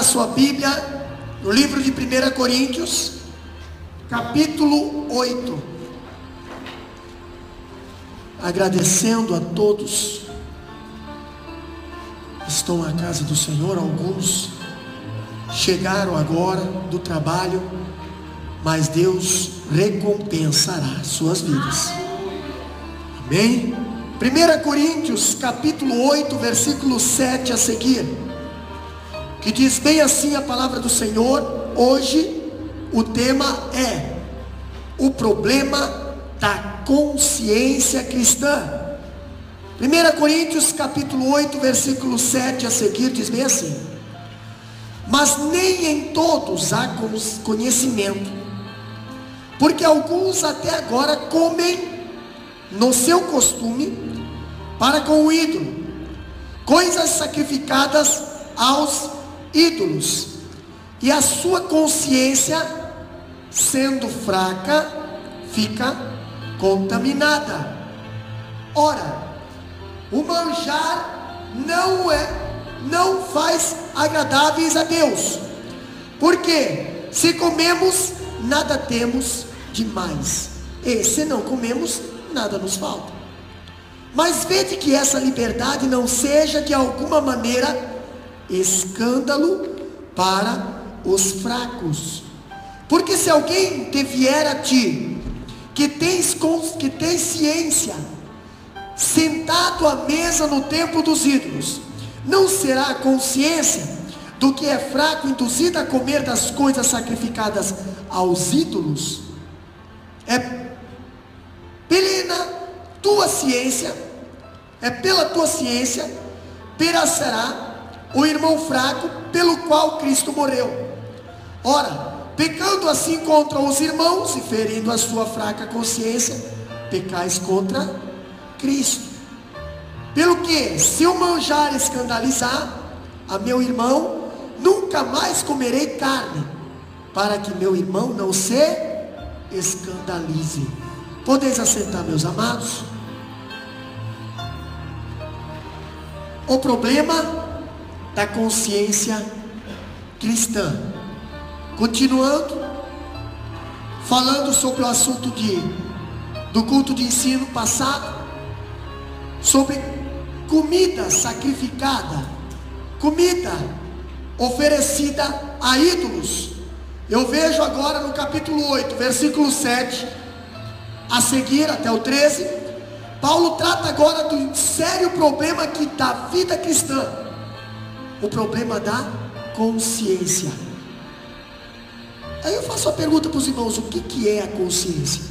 a sua Bíblia no livro de 1 Coríntios, capítulo 8. Agradecendo a todos que estão na casa do Senhor. Alguns chegaram agora do trabalho, mas Deus recompensará suas vidas. Amém? 1 Coríntios capítulo 8, versículo 7 a seguir, que diz bem assim a palavra do Senhor. Hoje o tema é o problema da consciência cristã. 1 Coríntios capítulo 8, versículo 7 a seguir, diz bem assim: mas nem em todos há conhecimento, porque alguns até agora comem no seu costume para com o ídolo, coisas sacrificadas aos ídolos, e a sua consciência, sendo fraca, fica contaminada. Ora, o manjar não faz agradáveis a Deus, porque se comemos, nada temos demais, e se não comemos, nada nos falta. Mas vede que essa liberdade não seja de alguma maneira escândalo para os fracos. Porque se alguém te vier a ti, que tens ciência, sentado à mesa no templo dos ídolos, não será a consciência do que é fraco induzida a comer das coisas sacrificadas aos ídolos? Pela tua ciência perecerá o irmão fraco pelo qual Cristo morreu. Ora, pecando assim contra os irmãos e ferindo a sua fraca consciência, pecais contra Cristo. Pelo que, se o manjar escandalizar a meu irmão, nunca mais comerei carne, para que meu irmão não se escandalize. Podeis assentar, meus amados. O problema da consciência cristã. Continuando, falando sobre o assunto do culto de ensino passado, sobre comida sacrificada, comida oferecida a ídolos. Eu vejo agora no capítulo 8, versículo 7 a seguir até o 13, Paulo trata agora do sério problema da vida cristã, o problema da consciência. Aí eu faço a pergunta para os irmãos: o que é a consciência?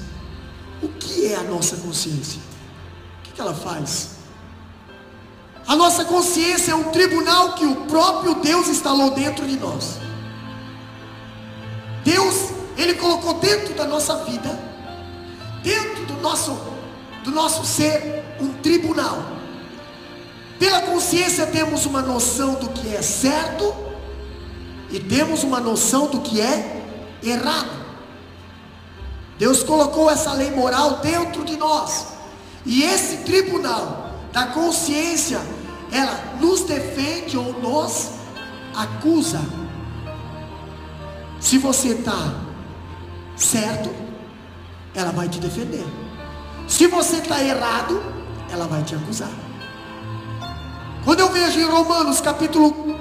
O que é a nossa consciência? O que ela faz? A nossa consciência é um tribunal que o próprio Deus instalou dentro de nós. Deus, Ele colocou dentro da nossa vida, dentro do nosso ser, um tribunal. Pela consciência temos uma noção do que é certo e temos uma noção do que é errado. Deus colocou essa lei moral dentro de nós, e esse tribunal da consciência, ela nos defende ou nos acusa. Se você está certo, ela vai te defender. Se você está errado, ela vai te acusar. Quando eu vejo em Romanos capítulo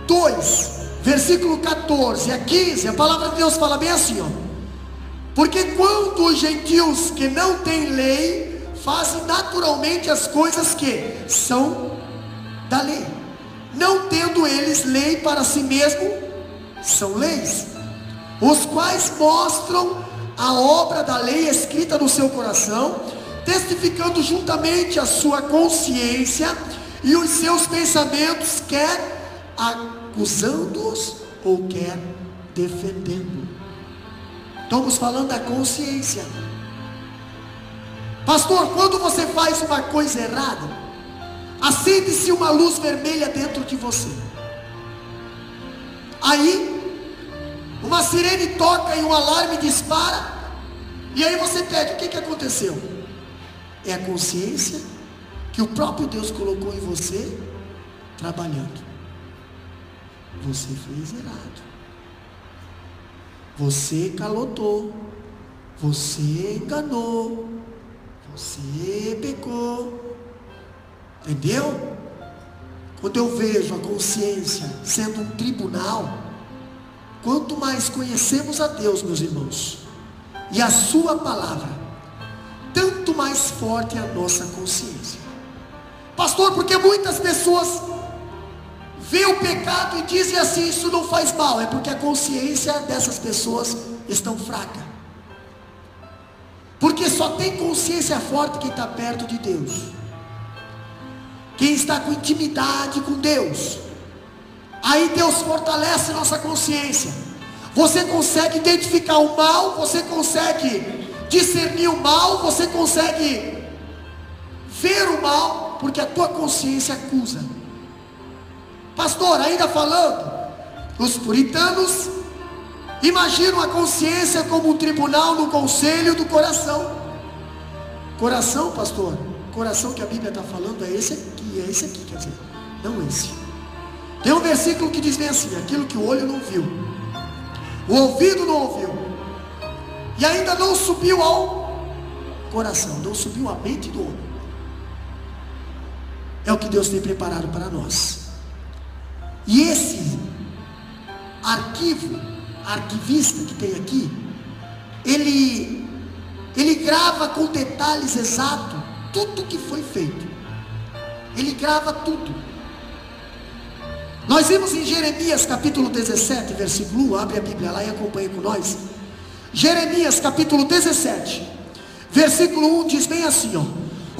2, versículo 14 a 15, a palavra de Deus fala bem assim, ó: porque quando os gentios que não têm lei fazem naturalmente as coisas que são da lei, não tendo eles lei para si mesmo, são leis, os quais mostram a obra da lei escrita no seu coração, testificando juntamente a sua consciência e os seus pensamentos, quer acusando-os ou quer defendendo. Estamos falando da consciência. Pastor, quando você faz uma coisa errada, acende-se uma luz vermelha dentro de você. Aí uma sirene toca e um alarme dispara, e aí você pede: o que aconteceu? É a consciência que o próprio Deus colocou em você trabalhando. você fez errado, você calotou, você enganou, você pecou. Entendeu? Quando eu vejo a consciência sendo um tribunal, quanto mais conhecemos a Deus, meus irmãos, e a sua palavra, tanto mais forte é a nossa consciência. Pastor, porque muitas pessoas veem o pecado e dizem assim, isso não faz mal. É porque a consciência dessas pessoas estão fraca. Porque só tem consciência forte quem está perto de Deus, quem está com intimidade com Deus. Aí Deus fortalece nossa consciência. Você consegue identificar o mal, você consegue discernir o mal, você consegue ver o mal, porque a tua consciência acusa. Pastor, ainda falando, os puritanos imaginam a consciência como um tribunal no conselho do coração. Coração, pastor, coração que a Bíblia está falando é esse aqui, quer dizer, não esse. Tem um versículo que diz bem assim: aquilo que o olho não viu, o ouvido não ouviu, e ainda não subiu ao coração, não subiu à mente do homem, é o que Deus tem preparado para nós. E esse arquivista que tem aqui, ele grava com detalhes exatos tudo que foi feito. Ele grava tudo. Nós vimos em Jeremias capítulo 17, versículo 1, abre a Bíblia lá e acompanhe com nós. Jeremias capítulo 17, versículo 1 diz bem assim, ó: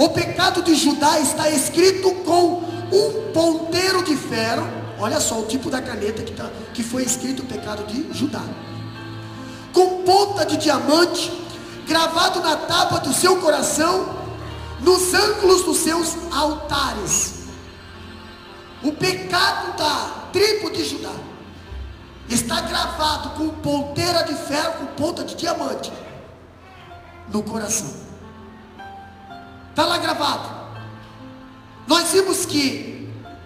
o pecado de Judá está escrito com um ponteiro de ferro. Olha só o tipo da caneta que foi escrito o pecado de Judá, com ponta de diamante, gravado na tábua do seu coração, nos ângulos dos seus altares. O pecado da tribo de Judá está gravado com ponteira de ferro, com ponta de diamante no coração. Está lá gravado. Nós vimos que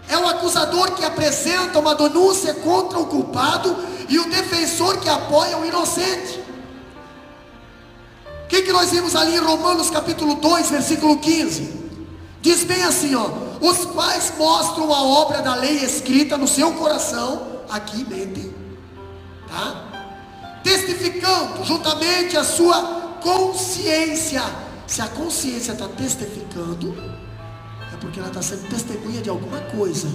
é o acusador que apresenta uma denúncia contra o culpado e o defensor que apoia o inocente. O que nós vimos ali em Romanos capítulo 2, versículo 15? Diz bem assim, ó: os quais mostram a obra da lei escrita no seu coração, aqui mentem, tá? Testificando juntamente a sua consciência. Se a consciência está testificando, é porque ela está sendo testemunha de alguma coisa.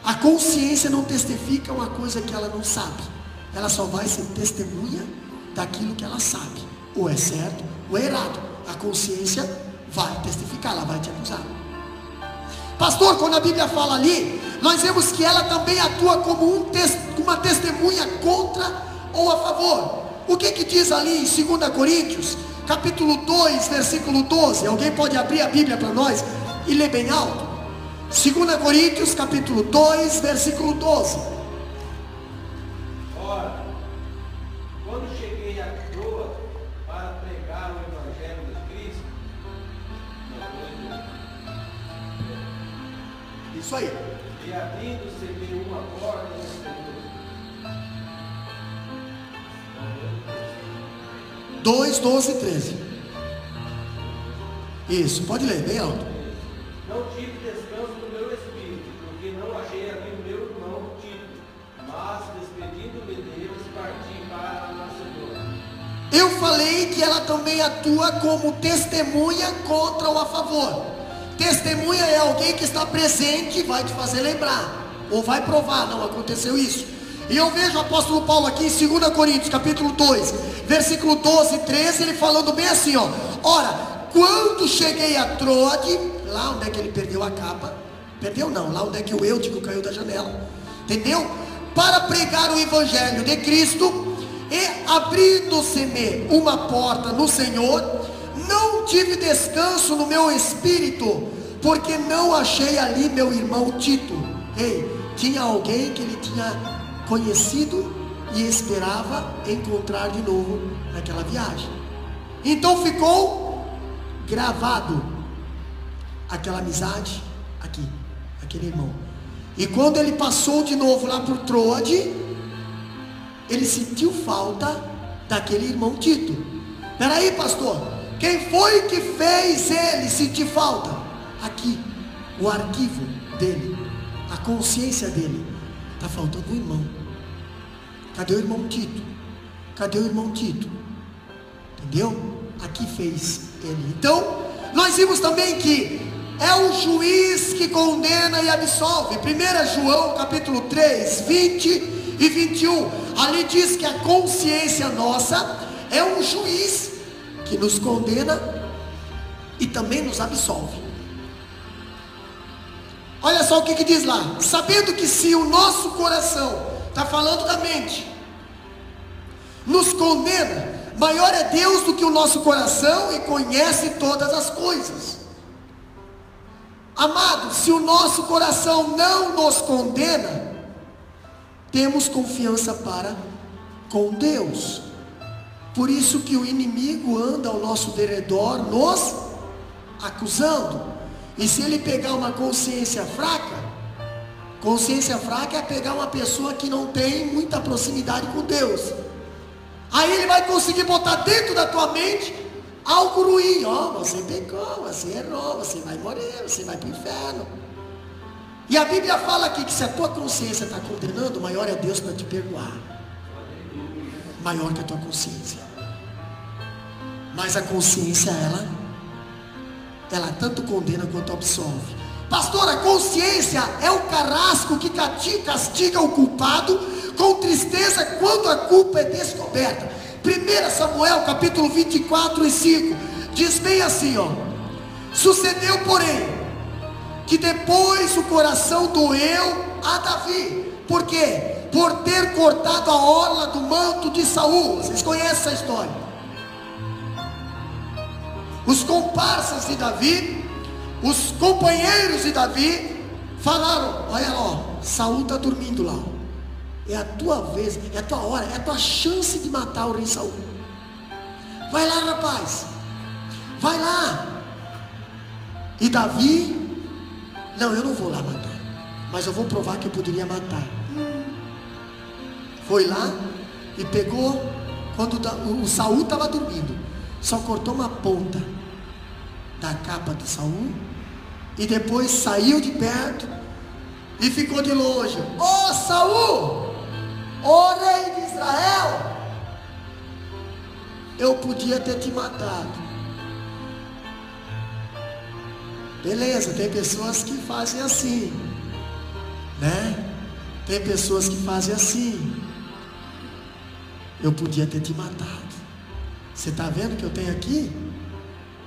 A consciência não testifica uma coisa que ela não sabe. Ela só vai ser testemunha daquilo que ela sabe, ou é certo ou é errado. A consciência vai testificar, ela vai te acusar. Pastor, quando a Bíblia fala ali, nós vemos que ela também atua como uma testemunha contra ou a favor. O que diz ali em 2 Coríntios capítulo 2, versículo 12? Alguém pode abrir a Bíblia para nós e ler bem alto? 2 Coríntios capítulo 2, versículo 12. Ora, quando cheguei a Troas para pregar o Evangelho de Cristo, isso aí. e abrindo-se-me uma porta no Senhor. 2, 12 e 13. Isso, pode ler bem alto. Não tive descanso no meu espírito, porque não achei ali o meu irmão Tito, mas despedindo-me deles, parti para a Macedônia. Eu falei que ela também atua como testemunha contra ou a favor. Testemunha é alguém que está presente e vai te fazer lembrar, ou vai provar, não aconteceu isso. E eu vejo o apóstolo Paulo aqui em 2 Coríntios capítulo 2, versículo 12 e 13, ele falando bem assim, ó: ora, quando cheguei a Troade, lá onde é que ele perdeu a capa, perdeu não, lá onde é que o Eutico caiu da janela, entendeu? Para pregar o Evangelho de Cristo, e abrindo-se-me uma porta no Senhor, não tive descanso no meu espírito, porque não achei ali meu irmão Tito. Ei, tinha alguém que ele tinha conhecido e esperava encontrar de novo naquela viagem. Então ficou gravado aquela amizade aqui, aquele irmão. E quando ele passou de novo lá por Troade, ele sentiu falta daquele irmão Tito. Peraí, pastor, quem foi que fez ele sentir falta? Aqui, o arquivo dele, a consciência dele. Está faltando um irmão. Cadê o irmão Tito? Cadê o irmão Tito? Entendeu? Aqui fez ele. Então, nós vimos também que é o juiz que condena e absolve. 1 João capítulo 3, 20 e 21. Ali diz que a consciência nossa é um juiz que nos condena e também nos absolve. Olha só o que diz lá. Sabendo que se o nosso coração, está falando da mente, nos condena, maior é Deus do que o nosso coração e conhece todas as coisas. Amados, se o nosso coração não nos condena, temos confiança para com Deus. Por isso que o inimigo anda ao nosso derredor nos acusando. E se ele pegar uma consciência fraca é pegar uma pessoa que não tem muita proximidade com Deus. Aí ele vai conseguir botar dentro da tua mente algo ruim. Você pecou, você errou, você vai morrer, você vai para o inferno. E a Bíblia fala aqui que se a tua consciência está condenando, maior é Deus para te perdoar. Maior que a tua consciência. Mas a consciência, ela tanto condena quanto absolve. Pastor, a consciência é o carrasco que castiga o culpado com tristeza quando a culpa é descoberta. 1 Samuel capítulo 24 e 5 diz bem assim, sucedeu porém que depois o coração doeu a Davi. Por quê? Por ter cortado a orla do manto de Saul. Vocês conhecem essa história? Os comparsas de Davi, os companheiros de Davi falaram: olha lá, Saul está dormindo lá. É a tua vez, é a tua hora, é a tua chance de matar o rei Saul. Vai lá, rapaz, vai lá. E Davi: não, eu não vou lá matar, mas eu vou provar que eu poderia matar. Foi lá e pegou, quando o Saul estava dormindo, só cortou uma ponta da capa de Saul, e depois saiu de perto e ficou de longe. Saul, rei de Israel, eu podia ter te matado. Beleza, tem pessoas que fazem assim, né? Tem pessoas que fazem assim. Eu podia ter te matado. Você está vendo o que eu tenho aqui?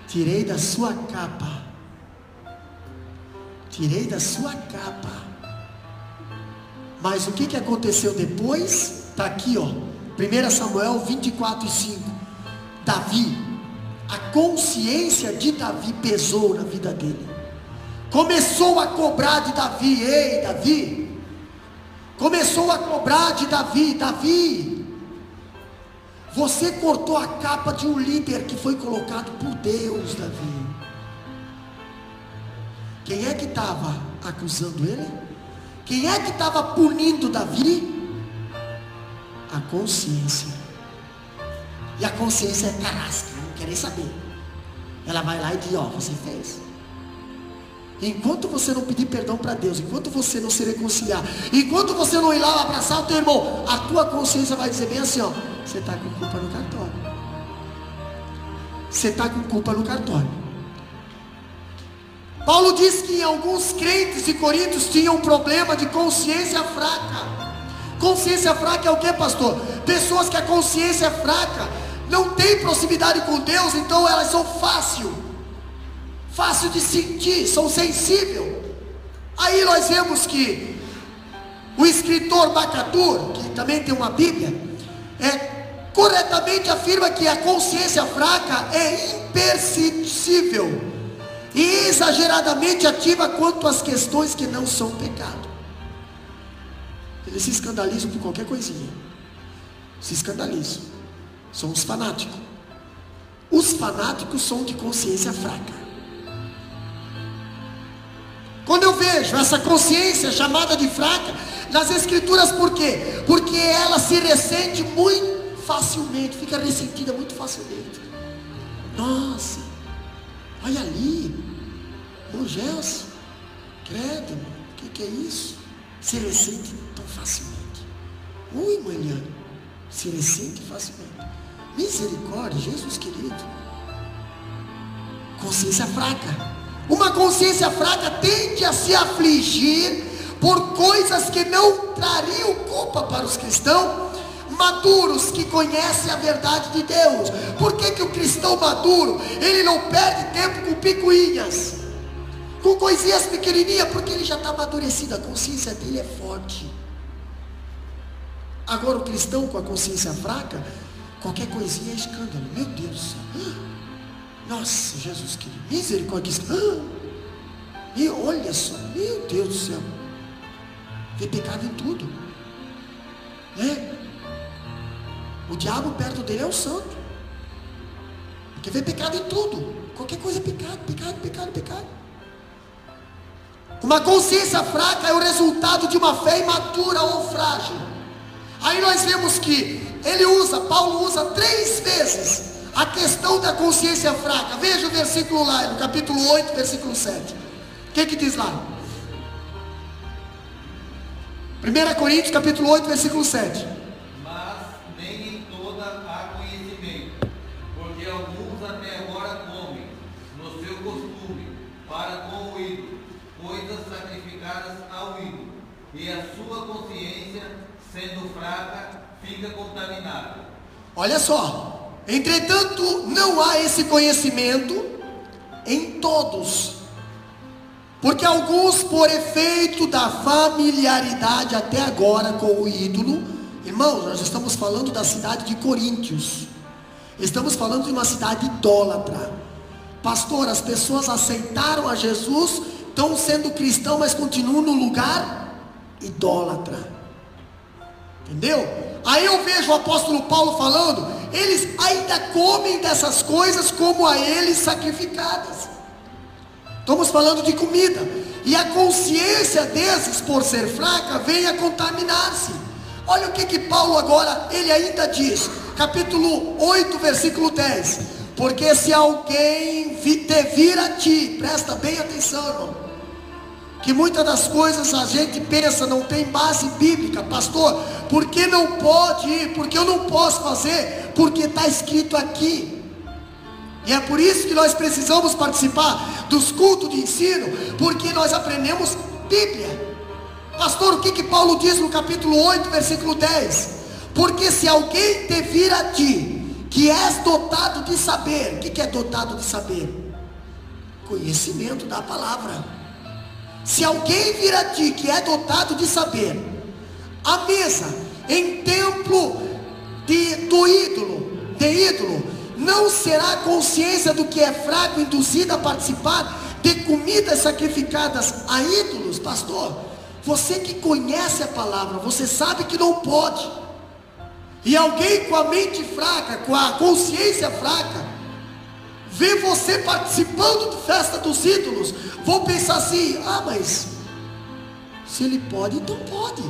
Tirei da sua capa. Tirei da sua capa. Mas o que aconteceu depois? Está aqui, 1 Samuel 24 e 5. Davi, a consciência de Davi pesou na vida dele. Começou a cobrar de Davi. Ei, Davi. Começou a cobrar de Davi. Davi, você cortou a capa de um líder que foi colocado por Deus, Davi. Quem é que estava acusando ele? Quem é que estava punindo Davi? A consciência. E a consciência é carrasca, não quer nem saber. Ela vai lá e diz: você fez. Enquanto você não pedir perdão para Deus, enquanto você não se reconciliar, enquanto você não ir lá abraçar o teu irmão, a tua consciência vai dizer bem assim: você está com culpa no cartório. Você está com culpa no cartório. Paulo diz que alguns crentes de Coríntios tinham um problema de consciência fraca. Consciência fraca é o que, pastor? Pessoas que a consciência é fraca, não tem proximidade com Deus, então elas são fácil de sentir, são sensíveis. Aí nós vemos que o escritor Bacatur, que também tem uma Bíblia, corretamente afirma que a consciência fraca é imperceptível e exageradamente ativa quanto às questões que não são pecado. Eles se escandalizam por qualquer coisinha. Se escandalizam. São os fanáticos. Os fanáticos são de consciência fraca. Quando eu vejo essa consciência chamada de fraca nas escrituras. Por quê? Porque ela se ressente muito facilmente, fica ressentida muito facilmente. Nossa, olha ali, o Gelson, credo, o que é isso? Se ressente tão facilmente. Ui, manhã, se ressente facilmente. Misericórdia, Jesus querido. Consciência fraca. Uma consciência fraca tende a se afligir por coisas que não trariam culpa para os cristãos maduros que conhecem a verdade de Deus. Por que o cristão maduro, ele não perde tempo com picuinhas, com coisinhas pequenininhas? Porque ele já está amadurecido, a consciência dele é forte. Agora o cristão com a consciência fraca, qualquer coisinha é escândalo. Meu Deus do céu, nossa, Jesus querido, misericórdia, e olha só, meu Deus do céu, vê pecado em tudo, né? O diabo perto dele é o santo, porque vê pecado em tudo, qualquer coisa é pecado, pecado, pecado, pecado. Uma consciência fraca é o resultado de uma fé imatura ou frágil. Aí nós vemos que Paulo usa 3 vezes a questão da consciência fraca. Veja o versículo lá, no capítulo 8, versículo 7. O que diz lá? 1 Coríntios, capítulo 8, versículo 7. Mas nem em toda há conhecimento, porque alguns até agora comem, no seu costume, para com o ídolo, coisas sacrificadas ao ídolo, e a sua consciência, sendo fraca, fica contaminada. Olha só. Entretanto, não há esse conhecimento em todos, porque alguns, por efeito da familiaridade até agora com o ídolo, irmãos, nós estamos falando da cidade de Coríntios, estamos falando de uma cidade idólatra. Pastor, as pessoas aceitaram a Jesus, estão sendo cristãos, mas continuam no lugar idólatra. Entendeu? Aí eu vejo o apóstolo Paulo falando, eles ainda comem dessas coisas como a eles sacrificadas. Estamos falando de comida. E a consciência desses, por ser fraca, vem a contaminar-se. Olha o que Paulo agora, ele ainda diz, capítulo 8, versículo 10. Porque se alguém te vir a ti, presta bem atenção, irmão, que muitas das coisas a gente pensa não tem base bíblica. Pastor, por que não pode ir? Porque eu não posso fazer? Porque está escrito aqui. E é por isso que nós precisamos participar dos cultos de ensino, porque nós aprendemos Bíblia. Pastor, o que Paulo diz no capítulo 8, versículo 10? Porque se alguém te vir a ti, que és dotado de saber. O que é dotado de saber? Conhecimento da palavra. Se alguém vir a ti, que é dotado de saber, a mesa em templo de ídolo, não será a consciência do que é fraco induzida a participar de comidas sacrificadas a ídolos? Pastor, você que conhece a palavra, você sabe que não pode. E alguém com a mente fraca, com a consciência fraca, vê você participando de festa dos ídolos, vou pensar assim, mas se ele pode, então pode,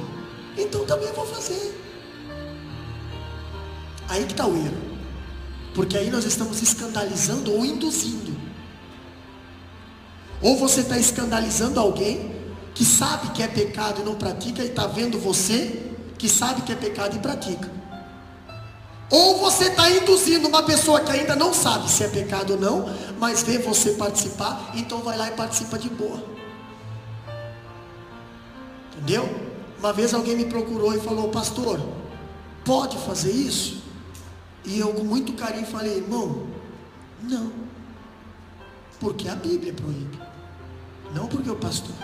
então também vou fazer. Aí que está o erro, porque aí nós estamos escandalizando ou induzindo. Ou você está escandalizando alguém que sabe que é pecado e não pratica, e está vendo você que sabe que é pecado e pratica. Ou você está induzindo uma pessoa que ainda não sabe se é pecado ou não, mas vê você participar, então vai lá e participa de boa. Entendeu? Uma vez alguém me procurou e falou, pastor, pode fazer isso? E eu com muito carinho falei, irmão, não, porque a Bíblia proíbe, não porque o pastor.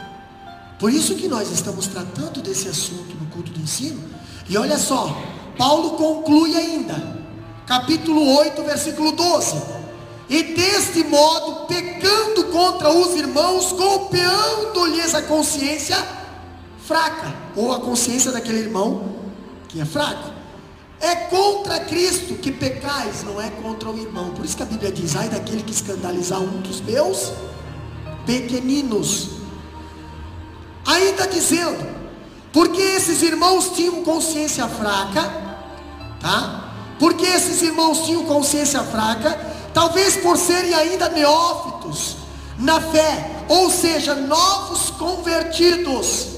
Por isso que nós estamos tratando desse assunto no culto de ensino. E olha só, Paulo conclui ainda, capítulo 8, versículo 12. E deste modo, pecando contra os irmãos, golpeando-lhes a consciência fraca, ou a consciência daquele irmão que é fraco. É contra Cristo que pecais, não é contra o irmão. Por isso que a Bíblia diz, ai daquele que escandalizar um dos meus pequeninos. ainda dizendo, porque esses irmãos tinham consciência fraca, tá? Porque esses irmãos tinham consciência fraca, talvez por serem ainda neófitos na fé, ou seja, novos convertidos.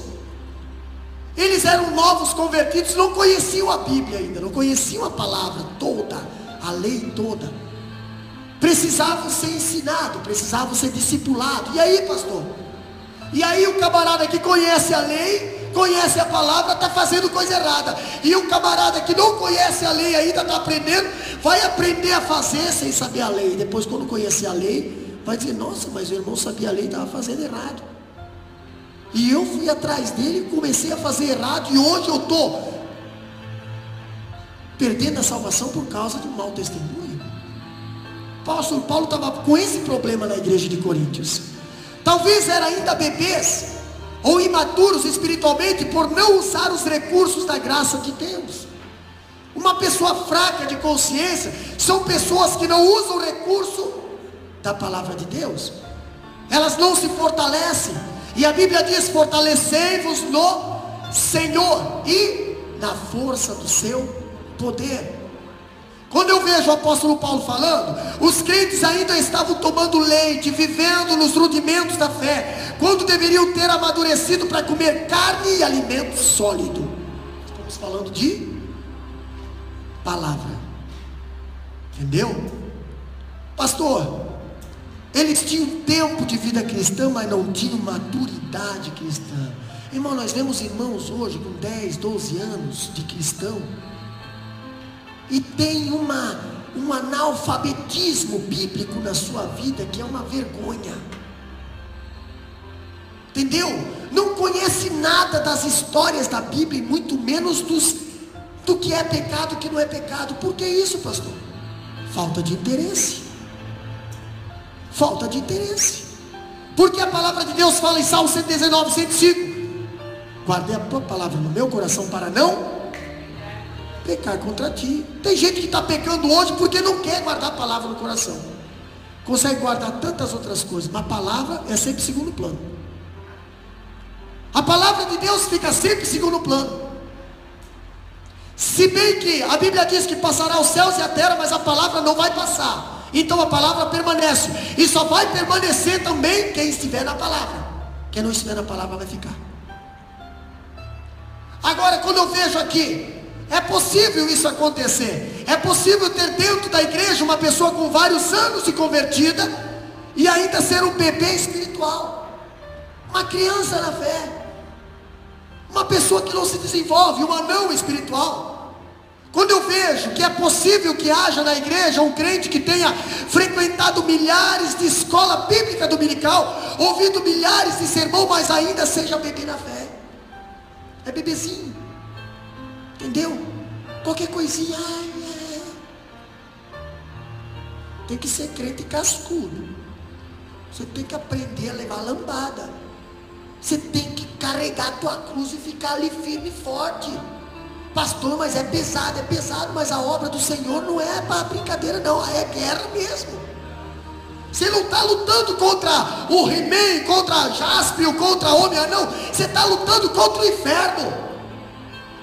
Eles eram novos convertidos, não conheciam a Bíblia ainda, não conheciam a palavra toda, a lei toda. Precisavam ser ensinados, precisavam ser discipulados. E aí, pastor? E aí o camarada que conhece a lei, conhece a palavra, está fazendo coisa errada. E o camarada que não conhece a lei ainda está aprendendo, vai aprender a fazer sem saber a lei. Depois, quando conhecer a lei, vai dizer, nossa, mas o irmão sabia a lei e estava fazendo errado. E eu fui atrás dele, comecei a fazer errado, e hoje eu estou perdendo a salvação por causa de um mau testemunho. O apóstolo Paulo estava com esse problema na igreja de Coríntios. Talvez eram ainda bebês, ou imaturos espiritualmente, por não usar os recursos da graça de Deus. Uma pessoa fraca de consciência, são pessoas que não usam o recurso da palavra de Deus. Elas não se fortalecem. E a Bíblia diz, fortalecei-vos no Senhor e na força do seu poder. Quando eu vejo o apóstolo Paulo falando, os crentes ainda estavam tomando leite, vivendo nos rudimentos da fé, quando deveriam ter amadurecido para comer carne e alimento sólido. Estamos falando de palavra. Entendeu? Pastor, eles tinham tempo de vida cristã, mas não tinham maturidade cristã. Irmão, nós vemos irmãos hoje com 10, 12 anos de cristão, e tem um analfabetismo bíblico na sua vida, que é uma vergonha. Entendeu? Não conhece nada das histórias da Bíblia, e muito menos do que é pecado e que não é pecado. Por que isso, pastor? Falta de interesse. Falta de interesse. Porque a palavra de Deus fala em Salmo 119, 105: guardei a tua palavra no meu coração para não pecar contra ti. Tem gente que está pecando hoje porque não quer guardar a palavra no coração. Consegue guardar tantas outras coisas, mas a palavra é sempre segundo plano. A palavra de Deus fica sempre segundo plano. Se bem que a Bíblia diz que passará os céus e a terra, mas a palavra não vai passar. Então a palavra permanece, e só vai permanecer também quem estiver na palavra. Quem não estiver na palavra vai ficar. Agora, quando eu vejo aqui, é possível isso acontecer. É possível ter dentro da igreja uma pessoa com vários anos de convertida e ainda ser um bebê espiritual, uma criança na fé, uma pessoa que não se desenvolve, um anão espiritual. Quando eu vejo que é possível que haja na igreja um crente que tenha frequentado milhares de escola bíblica dominical, ouvido milhares de sermão, mas ainda seja bebê na fé, é bebezinho. Entendeu? Qualquer coisinha, tem que ser crente cascudo. Você tem que aprender a levar lambada. Você tem que carregar a tua cruz e ficar ali firme e forte. Pastor, mas é pesado, mas a obra do Senhor não é para brincadeira não, é guerra mesmo. Você não está lutando contra o He-Man, contra Jaspion, contra Homem-Anão. Você está lutando contra o inferno.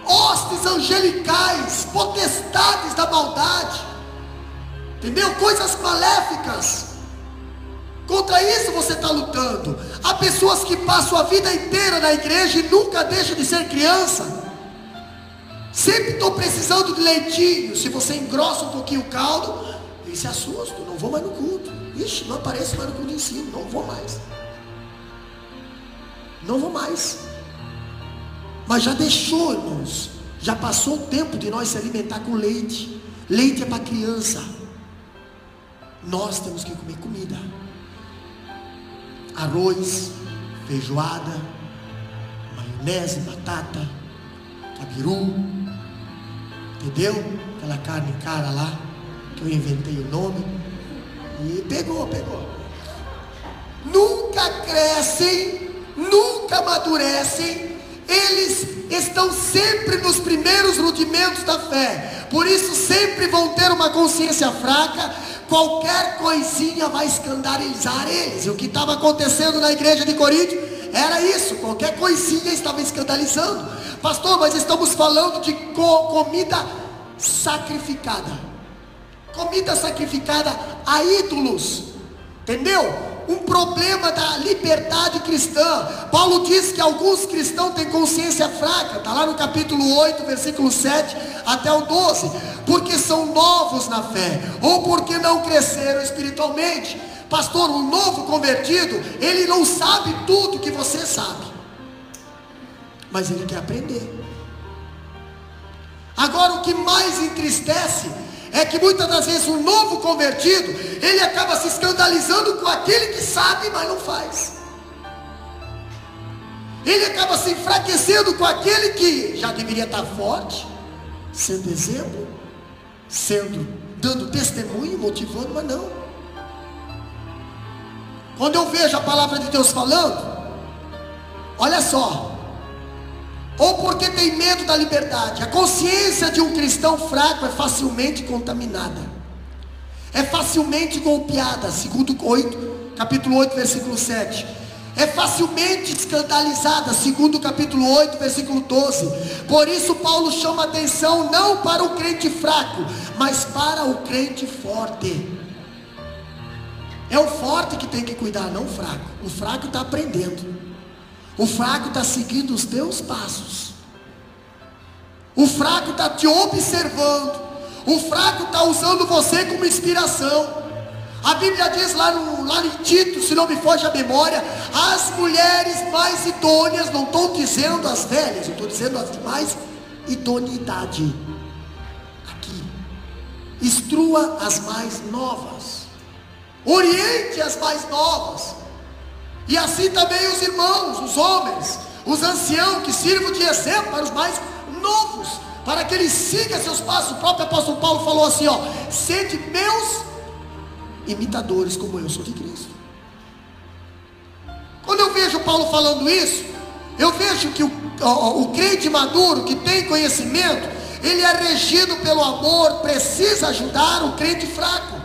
Hostes angelicais, potestades da maldade, entendeu? Coisas maléficas. Contra isso você está lutando. Há pessoas que passam a vida inteira na igreja e nunca deixam de ser criança. Sempre estou precisando de leitinho. Se você engrossa um pouquinho o caldo, ele se assusta, não vou mais no culto. Ixi, não apareço mais no culto de ensino, não vou mais. Não vou mais. Mas já deixou, irmãos, já passou o tempo de nós se alimentar com leite. Leite é para criança. Nós temos que comer comida. Arroz, feijoada, maionese, batata, cabiru, entendeu? Aquela carne cara lá, que eu inventei o nome. E pegou. Nunca crescem, nunca amadurecem. Eles estão sempre nos primeiros rudimentos da fé. Por isso sempre vão ter uma consciência fraca. Qualquer coisinha vai escandalizar eles. E o que estava acontecendo na igreja de Corinto era isso, qualquer coisinha estava escandalizando. Pastor, mas estamos falando de comida sacrificada. Comida sacrificada a ídolos. Entendeu? Um problema da liberdade cristã. Paulo diz que alguns cristãos têm consciência fraca. Está lá no capítulo 8, versículo 7 até o 12. Porque são novos na fé, ou porque não cresceram espiritualmente. Pastor, um novo convertido, ele não sabe tudo que você sabe, mas ele quer aprender. Agora, o que mais entristece é que muitas das vezes um novo convertido, ele acaba se escandalizando com aquele que sabe, mas não faz. Ele acaba se enfraquecendo com aquele que já deveria estar forte, sendo exemplo, dando testemunho, motivando, mas não. Quando eu vejo a palavra de Deus falando, olha só, ou porque tem medo da liberdade. A consciência de um cristão fraco é facilmente contaminada, é facilmente golpeada, segundo capítulo 8, versículo 7. É facilmente escandalizada, segundo capítulo 8, versículo 12. Por isso Paulo chama atenção não para o crente fraco, mas para o crente forte. É o forte que tem que cuidar, não o fraco. O fraco está aprendendo. O fraco está seguindo os teus passos. O fraco está te observando. O fraco está usando você como inspiração. A Bíblia diz lá em Tito, se não me foge a memória, as mulheres mais idôneas, não estou dizendo as velhas, eu estou dizendo as de mais idoneidade. Aqui, instrua as mais novas, oriente as mais novas. E assim também os irmãos, os homens, os anciãos, que sirvam de exemplo para os mais novos, para que eles sigam seus passos. O próprio apóstolo Paulo falou assim, sede meus imitadores, como eu sou de Cristo. Quando eu vejo Paulo falando isso, eu vejo que o crente maduro, que tem conhecimento, ele é regido pelo amor, precisa ajudar o crente fraco.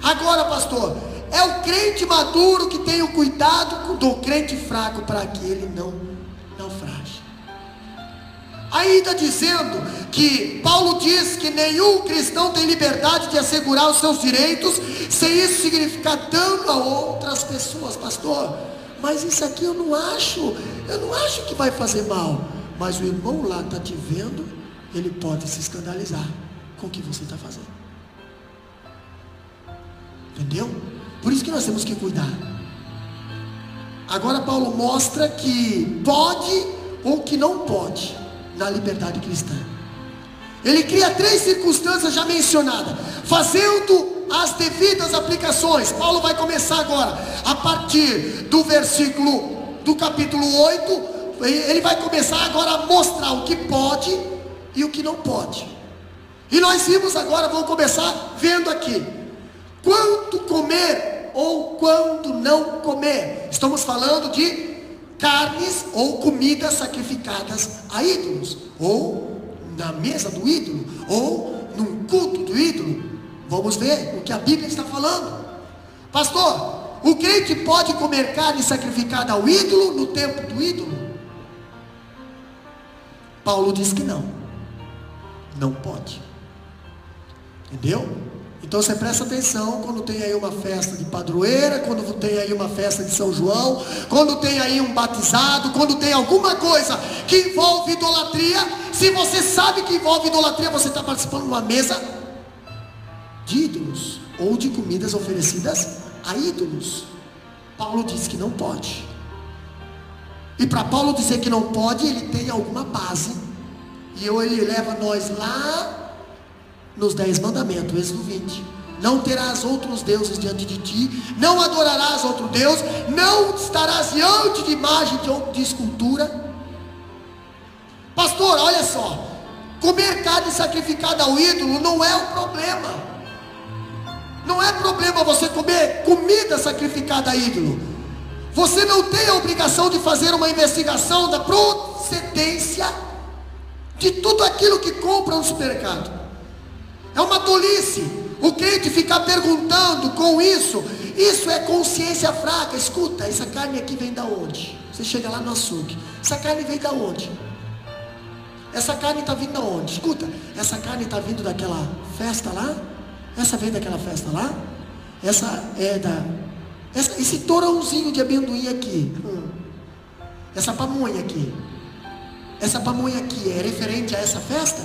Agora, pastor, é o crente maduro que tem o cuidado do crente fraco, para que ele não naufrague. Ainda dizendo que Paulo diz que nenhum cristão tem liberdade de assegurar os seus direitos, sem isso significar dano a outras pessoas. Pastor, mas isso aqui eu não acho que vai fazer mal. Mas o irmão lá está te vendo, ele pode se escandalizar com o que você está fazendo. Entendeu? Por isso que nós temos que cuidar. Agora Paulo mostra que pode ou que não pode na liberdade cristã. Ele cria 3 circunstâncias já mencionadas, fazendo as devidas aplicações. Paulo vai começar agora, a partir do capítulo 8, ele vai começar agora a mostrar o que pode e o que não pode. E nós vimos agora, vamos começar vendo aqui, quando comer ou quando não comer. Estamos falando de carnes ou comidas sacrificadas a ídolos, ou na mesa do ídolo, ou num culto do ídolo. Vamos ver o que a Bíblia está falando. Pastor, o crente pode comer carne sacrificada ao ídolo no tempo do ídolo? Paulo diz que não pode. Entendeu? Então você presta atenção quando tem aí uma festa de padroeira, quando tem aí uma festa de São João, quando tem aí um batizado, quando tem alguma coisa que envolve idolatria. Se você sabe que envolve idolatria, você está participando de uma mesa de ídolos, ou de comidas oferecidas a ídolos. Paulo diz que não pode. E para Paulo dizer que não pode, ele tem alguma base. E ele leva nós lá nos 10 mandamentos, Êxodo 20. Não terás outros deuses diante de ti, não adorarás outro Deus, não estarás diante de imagem de escultura. Pastor, olha só, comer carne sacrificada ao ídolo não é o problema. Não é problema você comer comida sacrificada a ídolo. Você não tem a obrigação de fazer uma investigação da procedência de tudo aquilo que compra no supermercado. É uma tolice o crente ficar perguntando com isso. Isso é consciência fraca. Escuta, essa carne aqui vem da onde? Você chega lá no açougue, essa carne veio da onde? Essa carne está vindo da onde? Escuta, essa carne está vindo daquela festa lá? Essa veio daquela festa lá? Essa é da... esse torãozinho de amendoim aqui, essa pamonha aqui, é referente a essa festa?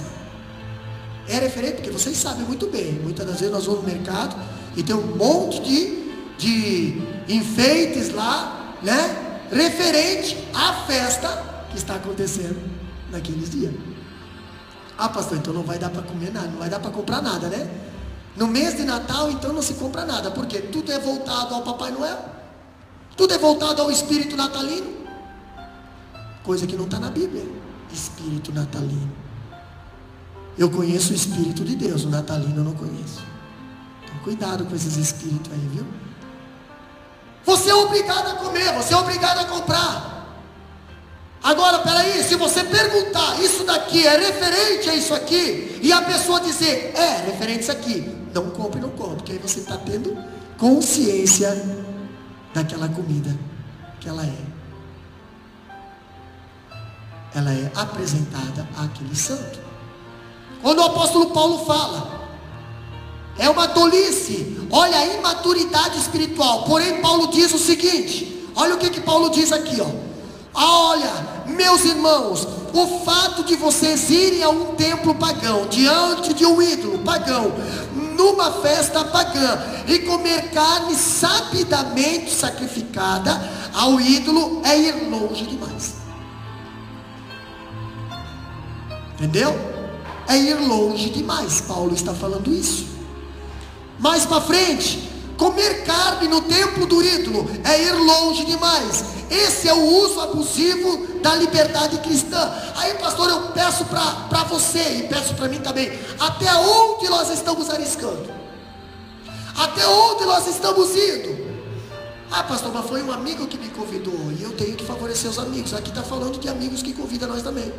É referente, porque vocês sabem muito bem, muitas das vezes nós vamos no mercado e tem um monte de enfeites lá, né? Referente à festa que está acontecendo naqueles dias. Ah, pastor, então não vai dar para comer nada, não vai dar para comprar nada, né? No mês de Natal, então não se compra nada, porque tudo é voltado ao Papai Noel, tudo é voltado ao espírito natalino, coisa que não está na Bíblia. Espírito natalino, eu conheço o Espírito de Deus, o natalino eu não conheço. Então cuidado com esses espíritos aí, viu? Você é obrigado a comer, você é obrigado a comprar. Agora, peraí, se você perguntar, isso daqui é referente a isso aqui, e a pessoa dizer, é referente a isso aqui, não compre, não compre, porque aí você está tendo consciência daquela comida que ela é apresentada àquele santo. Quando o apóstolo Paulo fala, é uma tolice, olha a imaturidade espiritual. Porém Paulo diz o seguinte, olha o que Paulo diz aqui, ó. Olha, meus irmãos, o fato de vocês irem a um templo pagão, diante de um ídolo pagão, numa festa pagã, e comer carne sabidamente sacrificada ao ídolo, é ir longe demais. Entendeu? É ir longe demais. Paulo está falando isso. Mais para frente, comer carne no templo do ídolo é ir longe demais. Esse é o uso abusivo da liberdade cristã. Aí, pastor, eu peço para você e peço para mim também, até onde nós estamos arriscando? Até onde nós estamos indo? Ah, pastor, mas foi um amigo que me convidou, e eu tenho que favorecer os amigos. Aqui está falando de amigos que convidam nós também.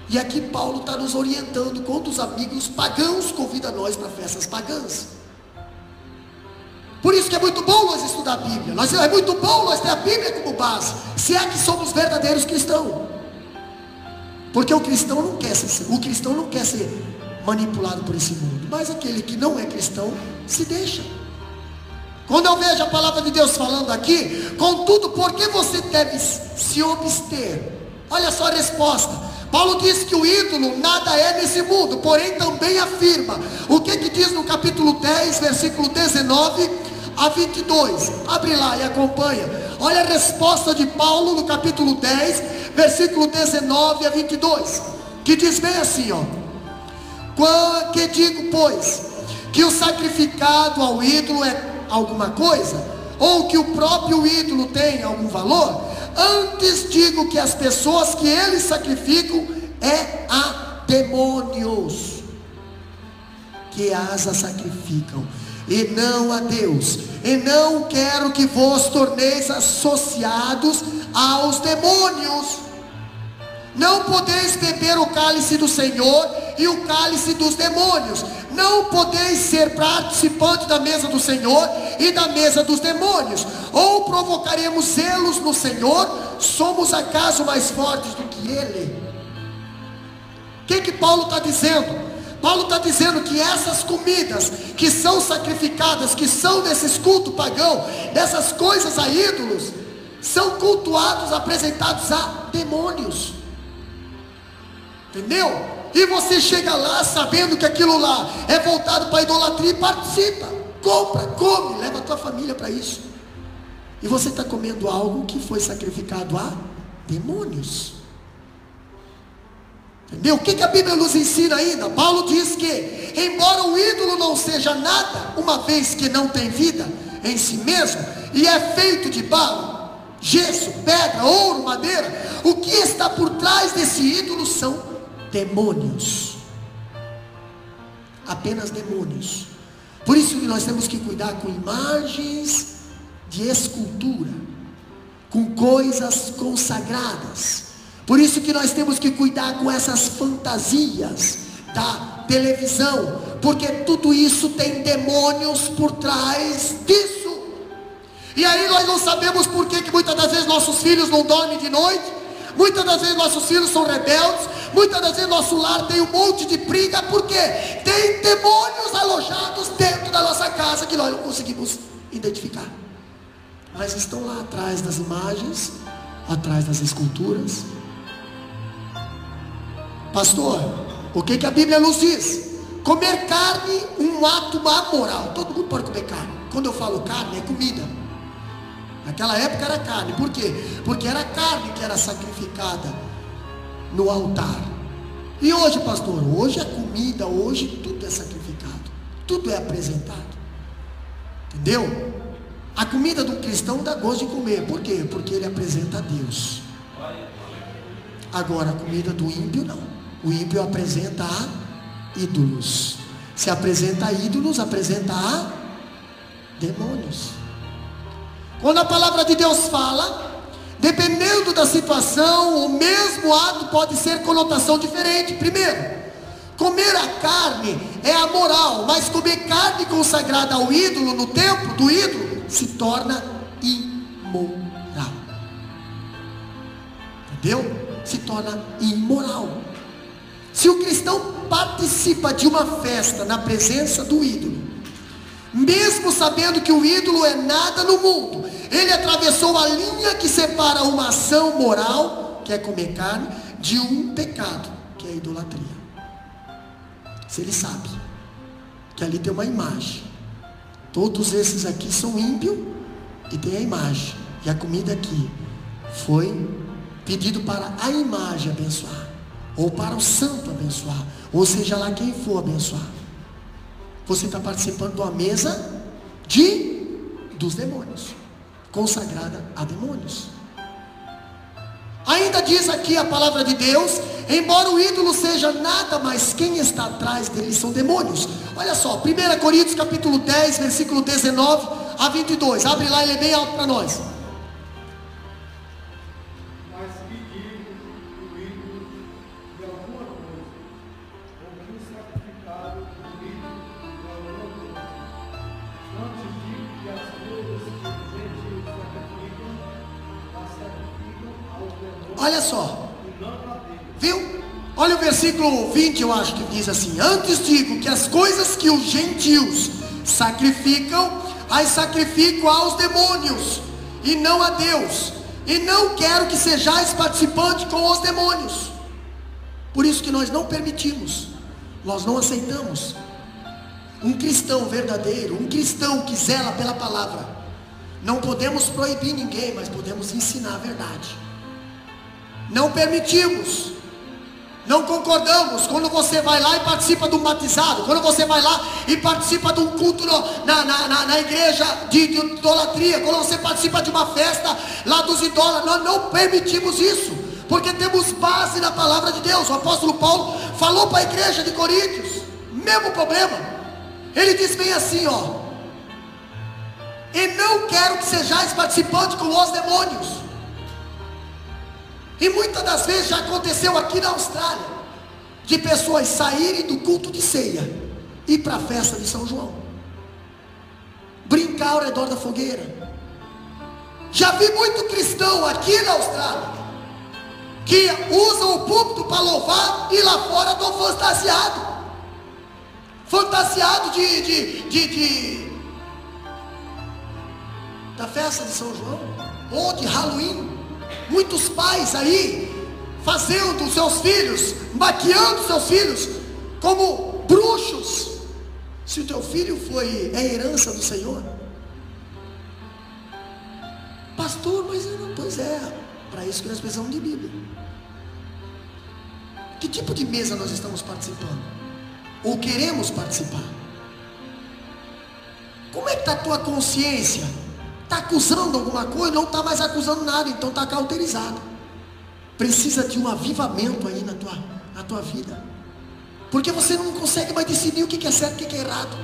E aqui Paulo está nos orientando quando os amigos pagãos convidam nós para festas pagãs. Por isso que é muito bom nós estudar a Bíblia. É muito bom nós ter a Bíblia como base, se é que somos verdadeiros cristãos. Porque o cristão não quer ser manipulado por esse mundo. Mas aquele que não é cristão se deixa. Quando eu vejo a palavra de Deus falando aqui, contudo, por que você deve se abster? Olha só a resposta. Paulo diz que o ídolo nada é nesse mundo, porém também afirma. O que diz no capítulo 10, versículo 19 a 22? Abre lá e acompanha. Olha a resposta de Paulo no capítulo 10, versículo 19 a 22, que diz bem assim, ó. Que digo, pois, que o sacrificado ao ídolo é alguma coisa? Ou que o próprio ídolo tem algum valor? Antes digo que as pessoas que eles sacrificam é a demônios que as sacrificam, e não a Deus. E não quero que vos torneis associados aos demônios. Não podeis beber o cálice do Senhor e o cálice dos demônios. Não podeis ser participantes da mesa do Senhor e da mesa dos demônios. Ou provocaremos zelos no Senhor? Somos acaso mais fortes do que Ele? O que Paulo está dizendo? Paulo está dizendo que essas comidas que são sacrificadas, que são desses cultos pagãos, dessas coisas a ídolos, são cultuados, apresentados a demônios. Entendeu? E você chega lá sabendo que aquilo lá é voltado para a idolatria e participa, compra, come, leva a tua família para isso. E você está comendo algo que foi sacrificado a demônios. Entendeu? O que a Bíblia nos ensina ainda? Paulo diz que, embora o ídolo não seja nada, uma vez que não tem vida em si mesmo, e é feito de barro, gesso, pedra, ouro, madeira, o que está por trás desse ídolo são demônios. Apenas demônios. Por isso que nós temos que cuidar com imagens de escultura, com coisas consagradas. Por isso que nós temos que cuidar com essas fantasias da televisão, porque tudo isso tem demônios por trás disso. E aí nós não sabemos por que muitas das vezes nossos filhos não dormem de noite, muitas das vezes nossos filhos são rebeldes, muitas das vezes nosso lar tem um monte de briga, porque tem demônios alojados dentro da nossa casa que nós não conseguimos identificar, mas estão lá atrás das imagens, atrás das esculturas. Pastor, o que a Bíblia nos diz? Comer carne, um ato amoral. Todo mundo pode comer carne. Quando eu falo carne, é comida. Naquela época era carne. Por quê? Porque era carne que era sacrificada no altar. E hoje, pastor? Hoje é comida, hoje tudo é sacrificado, tudo é apresentado. Entendeu? A comida do cristão dá gosto de comer. Por quê? Porque ele apresenta a Deus. Agora a comida do ímpio não. O ímpio apresenta a ídolos. Se apresenta a ídolos, apresenta a demônios. Quando a palavra de Deus fala, dependendo da situação, o mesmo ato pode ser conotação diferente. Primeiro, comer a carne é amoral, mas comer carne consagrada ao ídolo, no templo do ídolo, se torna imoral. Entendeu? Se torna imoral. Se o cristão participa de uma festa na presença do ídolo, mesmo sabendo que o ídolo é nada no mundo, ele atravessou a linha que separa uma ação moral, que é comer carne, de um pecado, que é a idolatria. Se ele sabe que ali tem uma imagem, todos esses aqui são ímpios e tem a imagem, e a comida aqui foi pedido para a imagem abençoar, ou para o santo abençoar, ou seja lá quem for abençoar. Você está participando de uma mesa dos demônios, consagrada a demônios. Ainda diz aqui a palavra de Deus, embora o ídolo seja nada, mas quem está atrás dele são demônios. Olha só, 1 Coríntios capítulo 10, versículo 19 a 22, abre lá, ele é bem alto para nós. Olha só, viu? Olha o versículo 20, eu acho que diz assim: antes digo que as coisas que os gentios sacrificam, as sacrifico aos demônios, e não a Deus, e não quero que sejais participantes com os demônios. Por isso que nós não permitimos, nós não aceitamos. Um cristão verdadeiro, um cristão que zela pela palavra, não podemos proibir ninguém, mas podemos ensinar a verdade. Não permitimos, não concordamos. Quando você vai lá e participa de um batizado, quando você vai lá e participa de um culto na igreja de idolatria, quando você participa de uma festa lá dos idólatras, nós não permitimos isso, porque temos base na palavra de Deus. O apóstolo Paulo falou para a igreja de Coríntios, mesmo problema. Ele diz bem assim, ó: e não quero que sejais participantes com os demônios. E muitas das vezes já aconteceu aqui na Austrália, de pessoas saírem do culto de ceia e ir para a festa de São João, brincar ao redor da fogueira. Já vi muito cristão aqui na Austrália que usam o púlpito para louvar e lá fora estão fantasiado da festa de São João ou de Halloween. Muitos pais aí fazendo seus filhos, maquiando seus filhos como bruxos. Se o teu filho é herança do Senhor, pastor, mas não, pois é, para isso que nós precisamos de Bíblia. Que tipo de mesa nós estamos participando? Ou queremos participar? Como é que está a tua consciência? Está acusando alguma coisa? Não está mais acusando nada, então está cauterizado. Precisa de um avivamento aí na tua vida, porque você não consegue mais decidir o que é certo e o que é errado.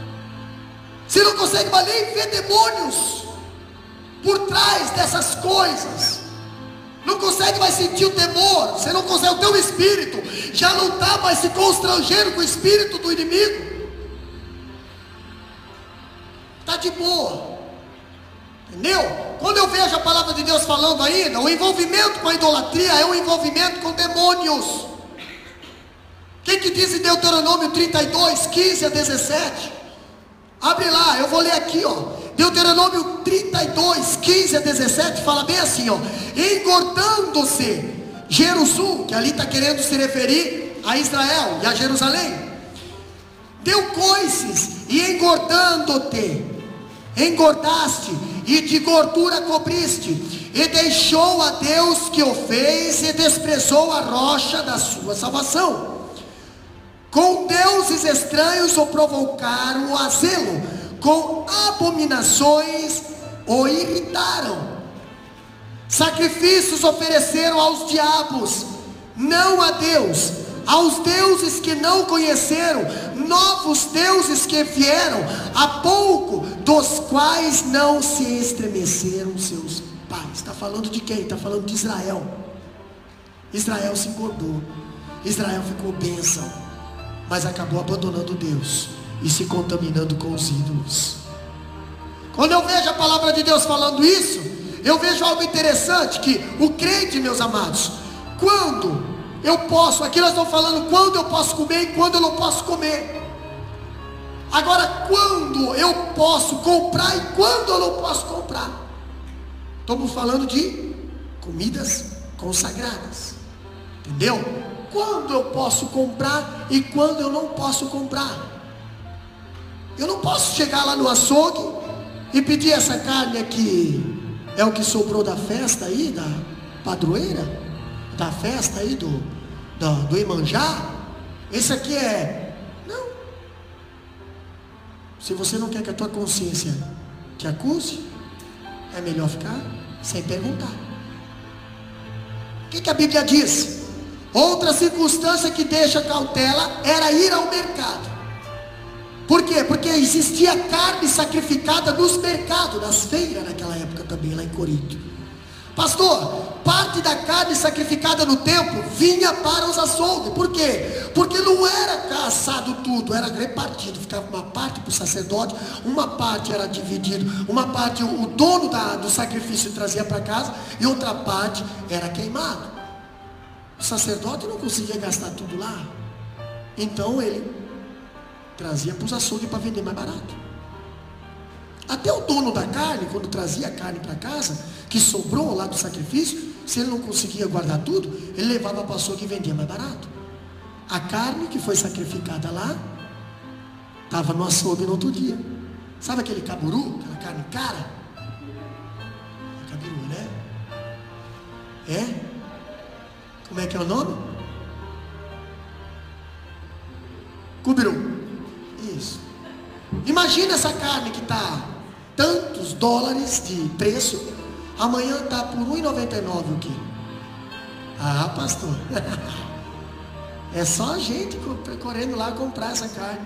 Você não consegue mais nem ver demônios por trás dessas coisas. Não consegue mais sentir o temor. Você não consegue, o teu espírito já não está mais se constrangendo com o espírito do inimigo. Está de boa. Entendeu? Quando eu vejo a palavra de Deus falando ainda, o envolvimento com a idolatria é um envolvimento com demônios. O que diz em Deuteronômio 32, 15 a 17? Abre lá, eu vou ler aqui, ó. Deuteronômio 32, 15 a 17, fala bem assim, ó. Engordando-se Jerusalém, que ali está querendo se referir a Israel e a Jerusalém, deu coices, e engordaste, e de gordura cobriste, e deixou a Deus que o fez, e desprezou a rocha da sua salvação. Com deuses estranhos o provocaram a zelo, com abominações o irritaram. Sacrifícios ofereceram aos diabos, não a Deus, aos deuses que não conheceram, novos deuses que vieram há pouco, dos quais não se estremeceram seus pais. Está falando de quem? Está falando de Israel. Israel se engordou, Israel ficou bênção, mas acabou abandonando Deus e se contaminando com os ídolos. Quando eu vejo a palavra de Deus falando isso, eu vejo algo interessante, que o crente, meus amados, quando eu posso, aqui nós estamos falando quando eu posso comer e quando eu não posso comer. Agora, quando eu posso comprar e quando eu não posso comprar, estamos falando de comidas consagradas, entendeu? Quando eu posso comprar e quando eu não posso comprar. Eu não posso chegar lá no açougue e pedir essa carne aqui, é o que sobrou da festa aí, da padroeira, da festa aí do Iemanjá. Esse aqui é, não. Se você não quer que a tua consciência te acuse, é melhor ficar sem perguntar. O que a Bíblia diz? Outra circunstância que deixa cautela era ir ao mercado. Por quê? Porque existia carne sacrificada nos mercados, nas feiras naquela época também, lá em Corinto. Pastor, parte da carne sacrificada no templo vinha para os açougues. Por quê? Porque não era caçado tudo, era repartido. Ficava uma parte para o sacerdote, uma parte era dividido, uma parte o dono do sacrifício trazia para casa, e outra parte era queimado. O sacerdote não conseguia gastar tudo lá, então ele trazia para os açougues para vender mais barato. Até o dono da carne, quando trazia a carne para casa, que sobrou lá do sacrifício, se ele não conseguia guardar tudo, ele levava para o açougue e vendia mais barato. A carne que foi sacrificada lá, estava no açougue no outro dia. Sabe aquele caburu, aquela carne cara? É caburu, né? É? Como é que é o nome? Cubiru. Isso. Imagina essa carne que está tantos dólares de preço, amanhã está por R$1,99 o quilo. Ah, pastor, é só a gente correndo lá comprar essa carne.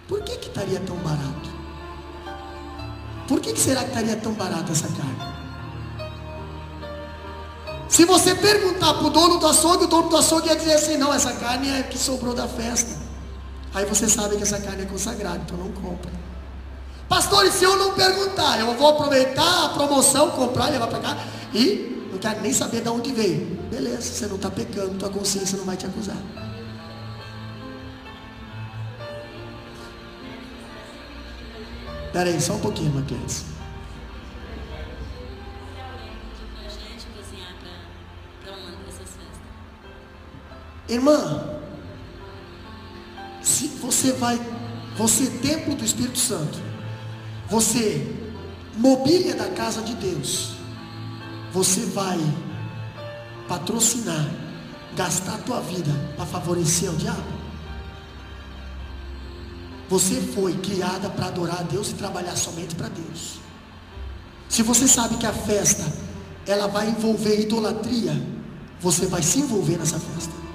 Por que estaria tão barato? Por que será que estaria tão barata essa carne? Se você perguntar para o dono do açougue ia dizer assim: não, essa carne é que sobrou da festa. Aí você sabe que essa carne é consagrada, então não compra. Pastor, e se eu não perguntar? Eu vou aproveitar a promoção, comprar, levar para cá e não quero nem saber de onde veio. Beleza, você não está pecando, tua consciência não vai te acusar. Espera aí, só um pouquinho, Macleis. Irmã, se você templo do Espírito Santo, você mobília da casa de Deus, você vai patrocinar, gastar a tua vida para favorecer o diabo? Você foi criada para adorar a Deus e trabalhar somente para Deus. Se você sabe que a festa ela vai envolver idolatria, você vai se envolver nessa festa.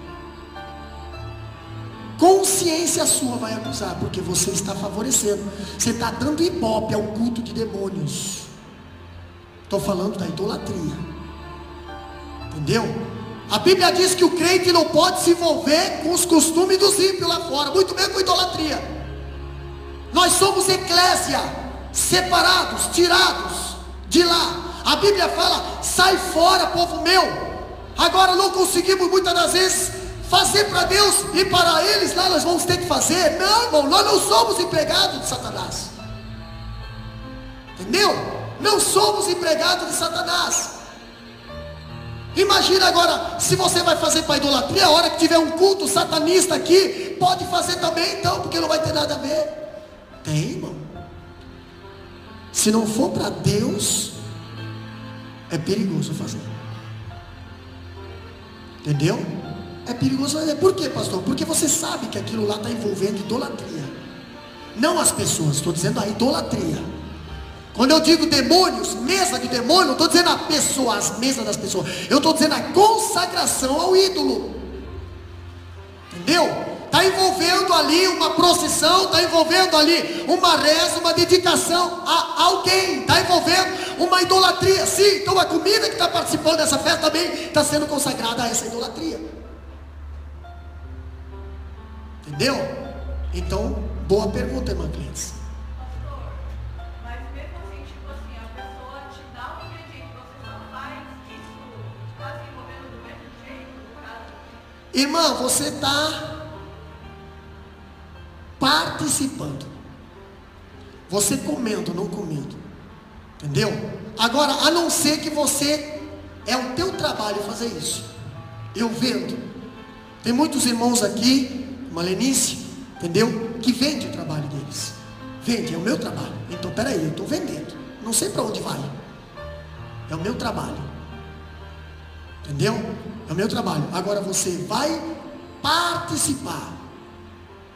Consciência sua vai acusar, porque você está favorecendo, você está dando ibope ao culto de demônios. Estou falando da idolatria, entendeu? A Bíblia diz que o crente não pode se envolver com os costumes dos ímpios lá fora, muito bem com idolatria. Nós somos eclésia, separados, tirados. de lá. A Bíblia fala: sai fora, povo meu. Agora não conseguimos muitas das vezes fazer para Deus e para eles lá nós vamos ter que fazer. Não, irmão, nós não somos empregados de Satanás. Entendeu? Não somos empregados de Satanás. Imagina agora, se você vai fazer para idolatria, a hora que tiver um culto satanista aqui, pode fazer também então, porque não vai ter nada a ver. Tem, irmão. Se não for para Deus, é perigoso fazer. Entendeu? É perigoso fazer. Por quê, pastor? Porque você sabe que aquilo lá está envolvendo idolatria. Não as pessoas, estou dizendo a idolatria. Quando eu digo demônios, mesa de demônio, não estou dizendo a pessoa, as mesas das pessoas. Eu estou dizendo a consagração ao ídolo. Entendeu? Está envolvendo ali uma procissão, está envolvendo ali uma reza, uma dedicação a alguém. Está envolvendo uma idolatria. Sim, então a comida que está participando dessa festa também está sendo consagrada a essa idolatria. Entendeu? Então, boa pergunta, irmã Clênis. Irmã, você está participando. Você comendo, não comendo. Entendeu? Agora, a não ser que você, é o teu trabalho fazer isso. Eu vendo. Tem muitos irmãos aqui, uma Lenice, entendeu? Que vende o trabalho deles. Vende, é o meu trabalho. Então, peraí, eu estou vendendo. Não sei para onde vai. É o meu trabalho. Entendeu? É o meu trabalho. Agora você vai participar.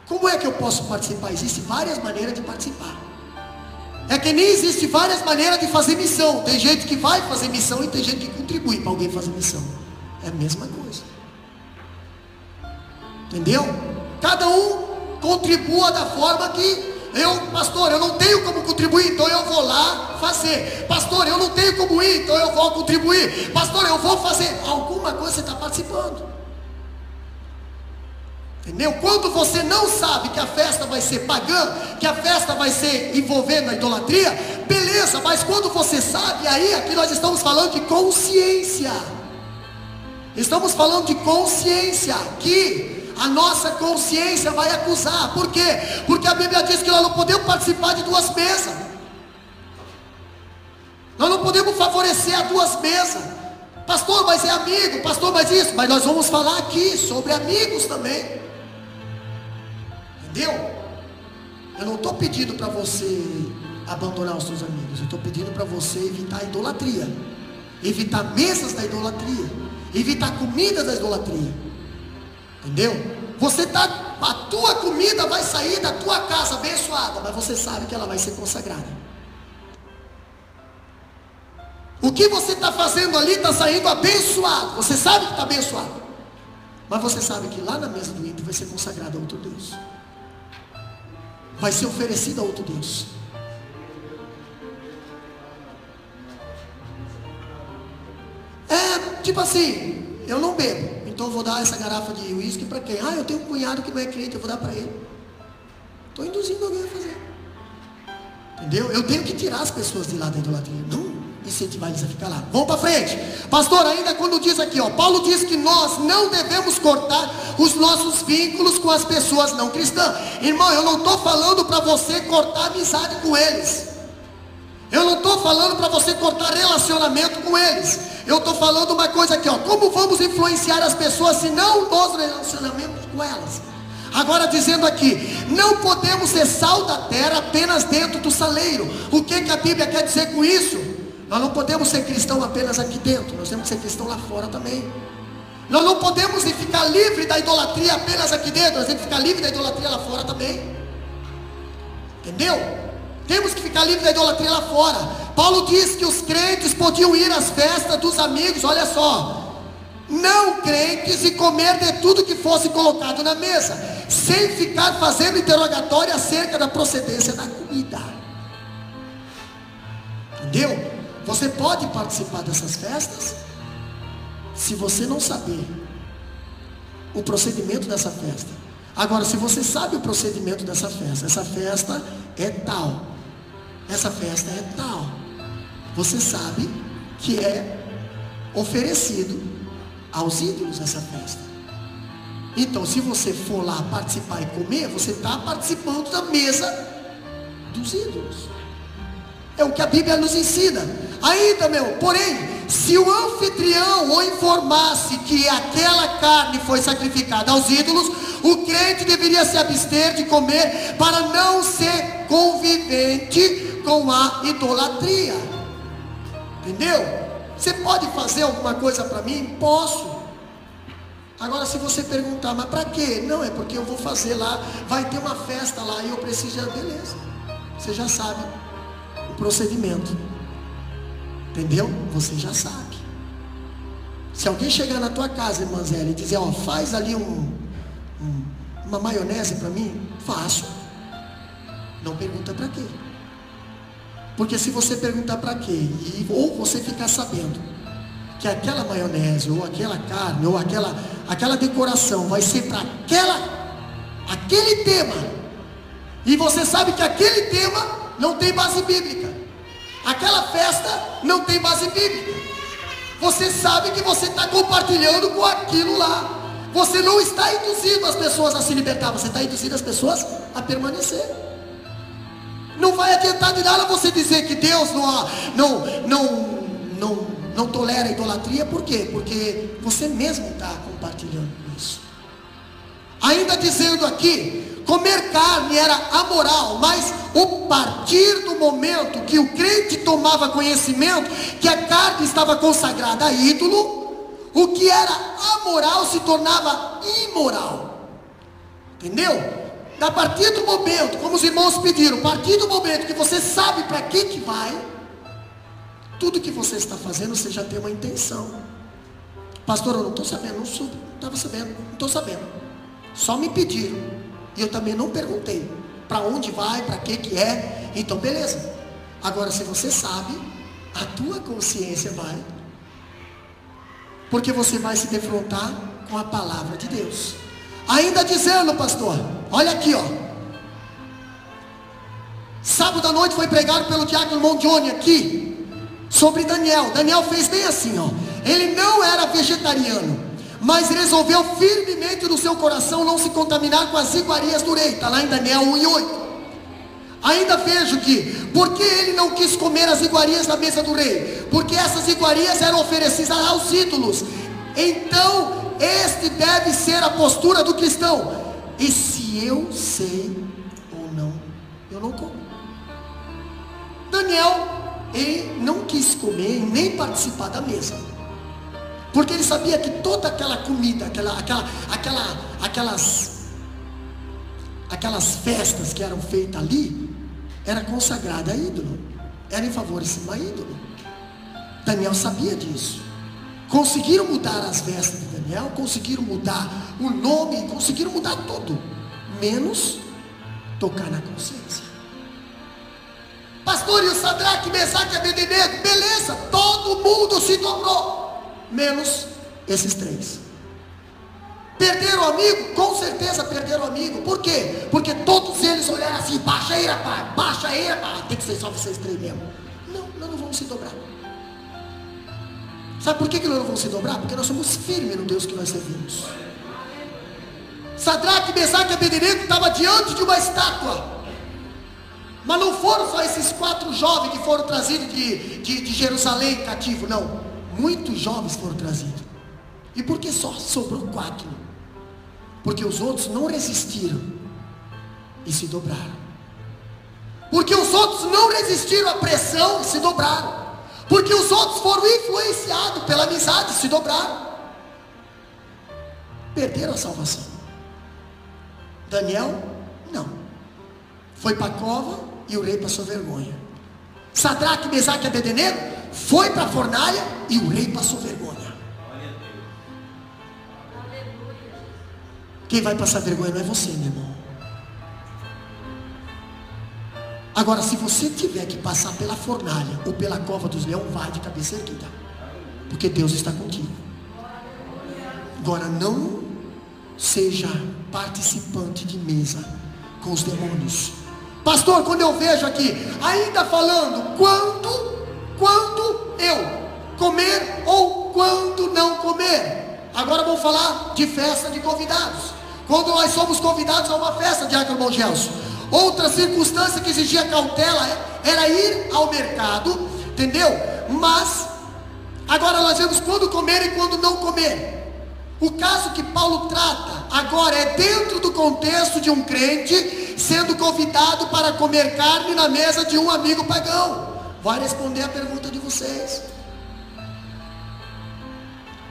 Como é que eu posso participar? Existem várias maneiras de participar. É que nem existe várias maneiras de fazer missão. Tem gente que vai fazer missão e tem gente que contribui para alguém fazer missão. É a mesma coisa. Entendeu? Cada um contribua da forma que pastor, eu não tenho como contribuir, então eu vou lá fazer. Pastor, eu não tenho como ir, então eu vou contribuir. Pastor, eu vou fazer. Alguma coisa você está participando. Entendeu? Quando você não sabe que a festa vai ser pagã, que a festa vai ser envolvendo a idolatria, beleza, mas quando você sabe, aí aqui nós estamos falando de consciência. Estamos falando de consciência, que a nossa consciência vai acusar. Por quê? Porque a Bíblia diz que nós não podemos participar de duas mesas. Nós não podemos favorecer a duas mesas. Pastor, mas é amigo. Pastor, mas isso. Mas nós vamos falar aqui sobre amigos também. Entendeu? Eu não estou pedindo para você abandonar os seus amigos. Eu estou pedindo para você evitar a idolatria. Evitar mesas da idolatria. Evitar comidas da idolatria. Entendeu? A tua comida vai sair da tua casa abençoada, mas você sabe que ela vai ser consagrada. O que você está fazendo ali está saindo abençoado. Você sabe que está abençoado, mas você sabe que lá na mesa do ímpio vai ser consagrado a outro Deus. Vai ser oferecido a outro Deus. É tipo assim, eu não bebo, então eu vou dar essa garrafa de uísque para quem? Eu tenho um cunhado que não é crente, eu vou dar para ele. Estou induzindo alguém a fazer. Entendeu? Eu tenho que tirar as pessoas de lá da idolatria, não incentivar eles a ficar lá. Vamos para frente. Pastor, ainda quando diz aqui, Paulo diz que nós não devemos cortar os nossos vínculos com as pessoas não cristãs. Irmão, eu não estou falando para você cortar amizade com eles. Eu não estou falando para você cortar relacionamento com eles. Eu estou falando uma coisa aqui, como vamos influenciar as pessoas se não nos relacionamentos com elas? Agora dizendo aqui, não podemos ser sal da terra apenas dentro do saleiro. O que a Bíblia quer dizer com isso? Nós não podemos ser cristão apenas aqui dentro, nós temos que ser cristão lá fora também. Nós não podemos ficar livre da idolatria apenas aqui dentro, nós temos que ficar livre da idolatria lá fora também. Entendeu? Temos que ficar livre da idolatria lá fora. Paulo diz que os crentes podiam ir às festas dos amigos, olha só, não crentes, e comer de tudo que fosse colocado na mesa, sem ficar fazendo interrogatório acerca da procedência da comida. Entendeu? Você pode participar dessas festas, se você não saber o procedimento dessa festa. Agora, se você sabe o procedimento dessa festa, essa festa é tal, essa festa é tal, você sabe que é oferecido aos ídolos essa festa. Então, se você for lá participar e comer, você está participando da mesa dos ídolos. É o que a Bíblia nos ensina. Ainda, porém, se o anfitrião o informasse que aquela carne foi sacrificada aos ídolos, o crente deveria se abster de comer para não ser convivente com a idolatria. Entendeu? Você pode fazer alguma coisa para mim? Posso. Agora, se você perguntar, mas para quê? Não, é porque eu vou fazer lá, vai ter uma festa lá e eu preciso, beleza. Você já sabe o procedimento. Entendeu? Você já sabe. Se alguém chegar na tua casa, irmã Zélia, e dizer, faz ali uma maionese para mim, faço. Não pergunta para quê. Porque se você perguntar para quê, ou você ficar sabendo que aquela maionese, ou aquela carne, ou aquela decoração vai ser para aquele tema, e você sabe que aquele tema não tem base bíblica, aquela festa não tem base bíblica, você sabe que você está compartilhando com aquilo lá. Você não está induzindo as pessoas a se libertar, você está induzindo as pessoas a permanecer. Não vai adiantar de nada você dizer que Deus não tolera a idolatria. Por quê? Porque você mesmo está compartilhando isso. Ainda dizendo aqui, comer carne era amoral, mas o partir do momento que o crente tomava conhecimento que a carne estava consagrada a ídolo, o que era amoral se tornava imoral. Entendeu? A partir do momento, como os irmãos pediram, a partir do momento que você sabe para que vai, tudo que você está fazendo, você já tem uma intenção. Pastor, eu não estou sabendo, não estava sabendo, não estou sabendo. Só me pediram, e eu também não perguntei para onde vai, para que é. Então beleza. Agora, se você sabe, a tua consciência vai, porque você vai se defrontar com a palavra de Deus. Ainda dizendo, pastor, olha aqui, sábado à noite foi pregado pelo diácono Mondione aqui sobre Daniel. Daniel fez bem assim, ele não era vegetariano, mas resolveu firmemente no seu coração não se contaminar com as iguarias do rei. Está lá em Daniel 1:8. Ainda vejo que, porque ele não quis comer as iguarias da mesa do rei? Porque essas iguarias eram oferecidas aos ídolos. Então, este deve ser a postura do cristão. E se eu sei ou não, eu não como. Daniel, ele não quis comer nem participar da mesa, porque ele sabia que toda aquela comida, aquelas festas que eram feitas ali, era consagrada a ídolo, era em favorecimento a ídolo. Daniel sabia disso. Conseguiram mudar as vestes de Daniel, conseguiram mudar o nome, conseguiram mudar tudo, menos tocar na consciência. Pastor, e o Sadraque, Mesaque e Abednego? Beleza, todo mundo se dobrou, menos esses três. Perderam o amigo? Com certeza perderam o amigo. Por quê? Porque todos eles olharam assim, baixa aí, rapaz, baixa aí, rapaz. Tem que ser só vocês três mesmo. Não, nós não vamos se dobrar. Sabe por que nós não vamos se dobrar? Porque nós somos firmes no Deus que nós servimos. Sadraque, Mesaque e Abednego estavam diante de uma estátua. Mas não foram só esses 4 jovens que foram trazidos de Jerusalém cativo, não. Muitos jovens foram trazidos. E por que só sobrou 4? Porque os outros não resistiram e se dobraram. Porque os outros não resistiram à pressão e se dobraram. Porque os outros foram influenciados pela amizade e se dobraram. Perderam a salvação. Daniel, não. Foi para a cova e o rei passou vergonha. Sadraque, Mesaque e Abednego foi para a fornalha e o rei passou vergonha. Quem vai passar vergonha não é você, meu irmão. Agora, se você tiver que passar pela fornalha ou pela cova dos leões, vai de cabeça erguida, porque Deus está contigo. Agora, não seja participante de mesa com os demônios. Pastor, quando eu vejo aqui, ainda falando, quando quando eu comer ou quando não comer. Agora vamos falar de festa de convidados. Quando nós somos convidados a uma festa, diácono Bom Gelson, outra circunstância que exigia cautela era ir ao mercado, entendeu? Mas agora nós vemos quando comer e quando não comer. O caso que Paulo trata agora é dentro do contexto de um crente sendo convidado para comer carne na mesa de um amigo pagão. Vai responder a pergunta de vocês.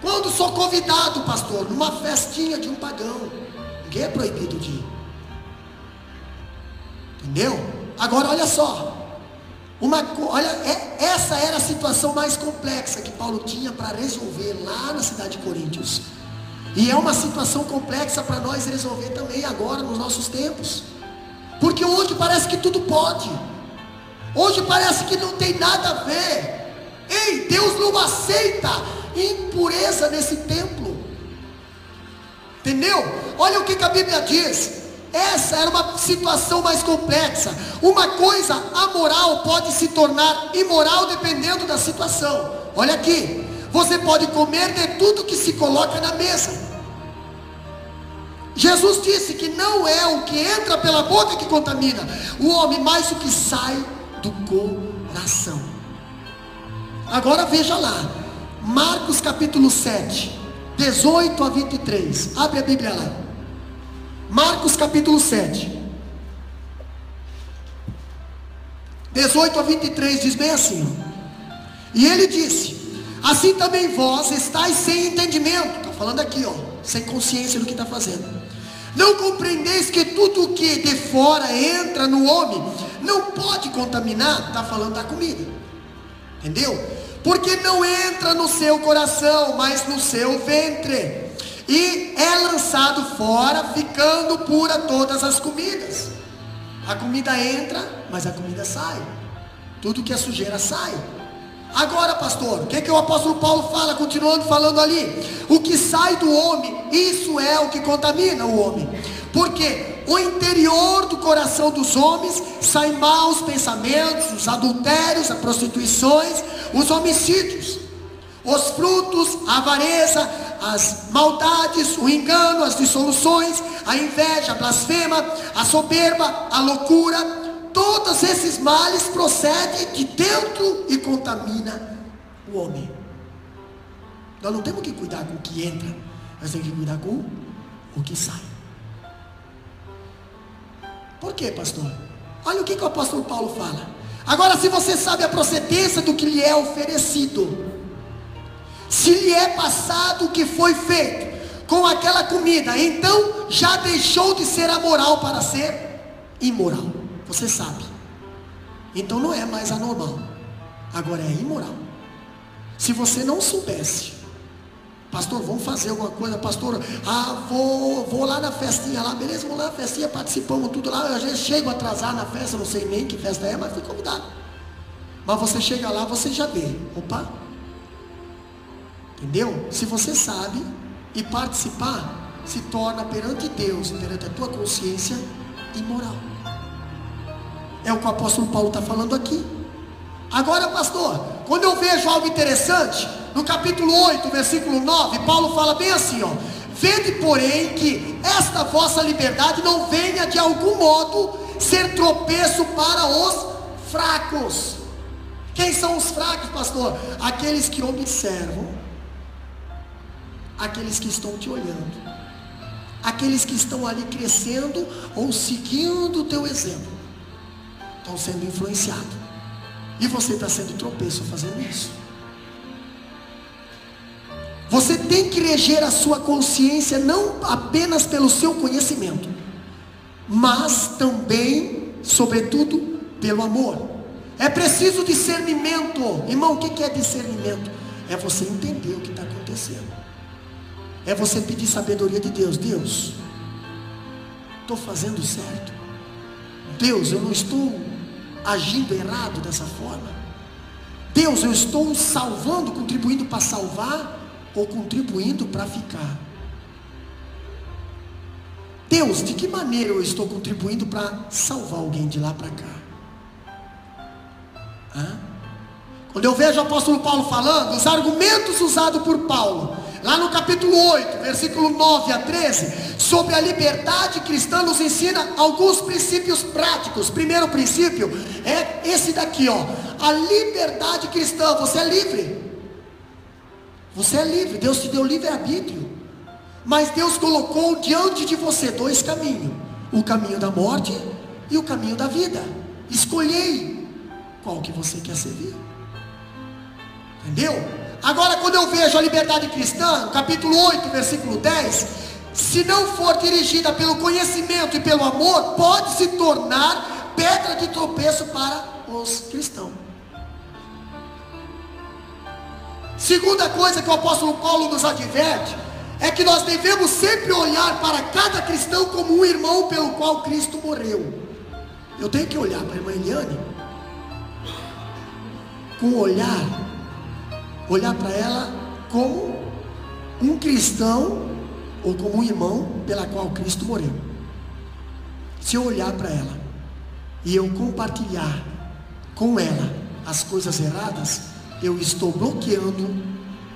Quando sou convidado, pastor, numa festinha de um pagão, ninguém é proibido de ir. Entendeu? Agora olha só. Essa era a situação mais complexa que Paulo tinha para resolver lá na cidade de Coríntios. E é uma situação complexa para nós resolver também agora nos nossos tempos. Porque hoje parece que tudo pode. Hoje parece que não tem nada a ver. Ei, Deus não aceita impureza nesse templo. Entendeu? Olha o que a Bíblia diz. Essa era uma situação mais complexa. Uma coisa amoral pode se tornar imoral dependendo da situação. Olha aqui. Você pode comer de tudo que se coloca na mesa. Jesus disse que não é o que entra pela boca que contamina o homem, mas o que sai do coração. Agora veja lá, Marcos capítulo 7, 18 a 23. Abre a Bíblia lá. Marcos capítulo 7, 18 a 23 diz bem assim, ó. E ele disse: assim também vós estáis sem entendimento. Está falando aqui, ó, sem consciência do que está fazendo. Não compreendeis que tudo o que de fora entra no homem não pode contaminar? Está falando da comida. Entendeu? Porque não entra no seu coração, mas no seu ventre, e é lançado fora, ficando pura todas as comidas. A comida entra, mas a comida sai. Tudo que é sujeira sai. Agora, pastor, o que o apóstolo Paulo fala, continuando falando ali? O que sai do homem, isso é o que contamina o homem. Porque o interior do coração dos homens saem maus pensamentos, os adultérios, as prostituições, os homicídios, os frutos, a avareza, as maldades, o engano, as dissoluções, a inveja, a blasfema, a soberba, a loucura. Todos esses males procedem de dentro e contamina o homem. Nós não temos que cuidar com o que entra, nós temos que cuidar com o que sai. Por quê, pastor? Olha o que o apóstolo Paulo fala. Agora, se você sabe a procedência do que lhe é oferecido, se lhe é passado o que foi feito com aquela comida, então já deixou de ser amoral para ser imoral. Você sabe. Então não é mais anormal, agora é imoral. Se você não soubesse, pastor, vamos fazer alguma coisa, pastor, vou lá na festinha lá, beleza, vamos lá na festinha, participamos tudo lá, eu às vezes chego atrasado na festa, não sei nem que festa é, mas fui convidado. Mas você chega lá, você já vê, opa, entendeu? Se você sabe e participar, se torna perante Deus, perante a tua consciência, imoral. É o que o apóstolo Paulo está falando aqui. Agora, pastor, quando eu vejo algo interessante, no capítulo 8, versículo 9, Paulo fala bem assim, ó: vede, porém, que esta vossa liberdade não venha de algum modo ser tropeço para os fracos. Quem são os fracos, pastor? Aqueles que observam, aqueles que estão te olhando, aqueles que estão ali crescendo ou seguindo o teu exemplo, estão sendo influenciados, e você está sendo tropeço fazendo isso. Você tem que reger a sua consciência não apenas pelo seu conhecimento, mas também, sobretudo, pelo amor. É preciso discernimento. Irmão, o que é discernimento? É você entender o que está acontecendo. É você pedir sabedoria de Deus. Deus, estou fazendo certo? Deus, eu não estou agindo errado dessa forma? Deus, eu estou salvando, contribuindo para salvar, ou contribuindo para ficar? Deus, de que maneira eu estou contribuindo para salvar alguém de lá para cá? Quando eu vejo o apóstolo Paulo falando, os argumentos usados por Paulo, lá no capítulo 8, versículo 9 a 13, sobre a liberdade cristã, nos ensina alguns princípios práticos. Primeiro princípio é esse daqui, ó. A liberdade cristã, você é livre. Você é livre, Deus te deu livre-arbítrio. Mas Deus colocou diante de você dois caminhos: o caminho da morte e o caminho da vida. Escolhei qual que você quer servir. Entendeu? Agora, quando eu vejo a liberdade cristã, no capítulo 8, versículo 10, se não for dirigida pelo conhecimento e pelo amor, pode se tornar pedra de tropeço para os cristãos. Segunda coisa que o apóstolo Paulo nos adverte, é que nós devemos sempre olhar para cada cristão como um irmão pelo qual Cristo morreu. Eu tenho que olhar para a irmã Eliane com um olhar para ela como um cristão ou como um irmão pela qual Cristo morreu. Se eu olhar para ela e eu compartilhar com ela as coisas erradas, eu estou bloqueando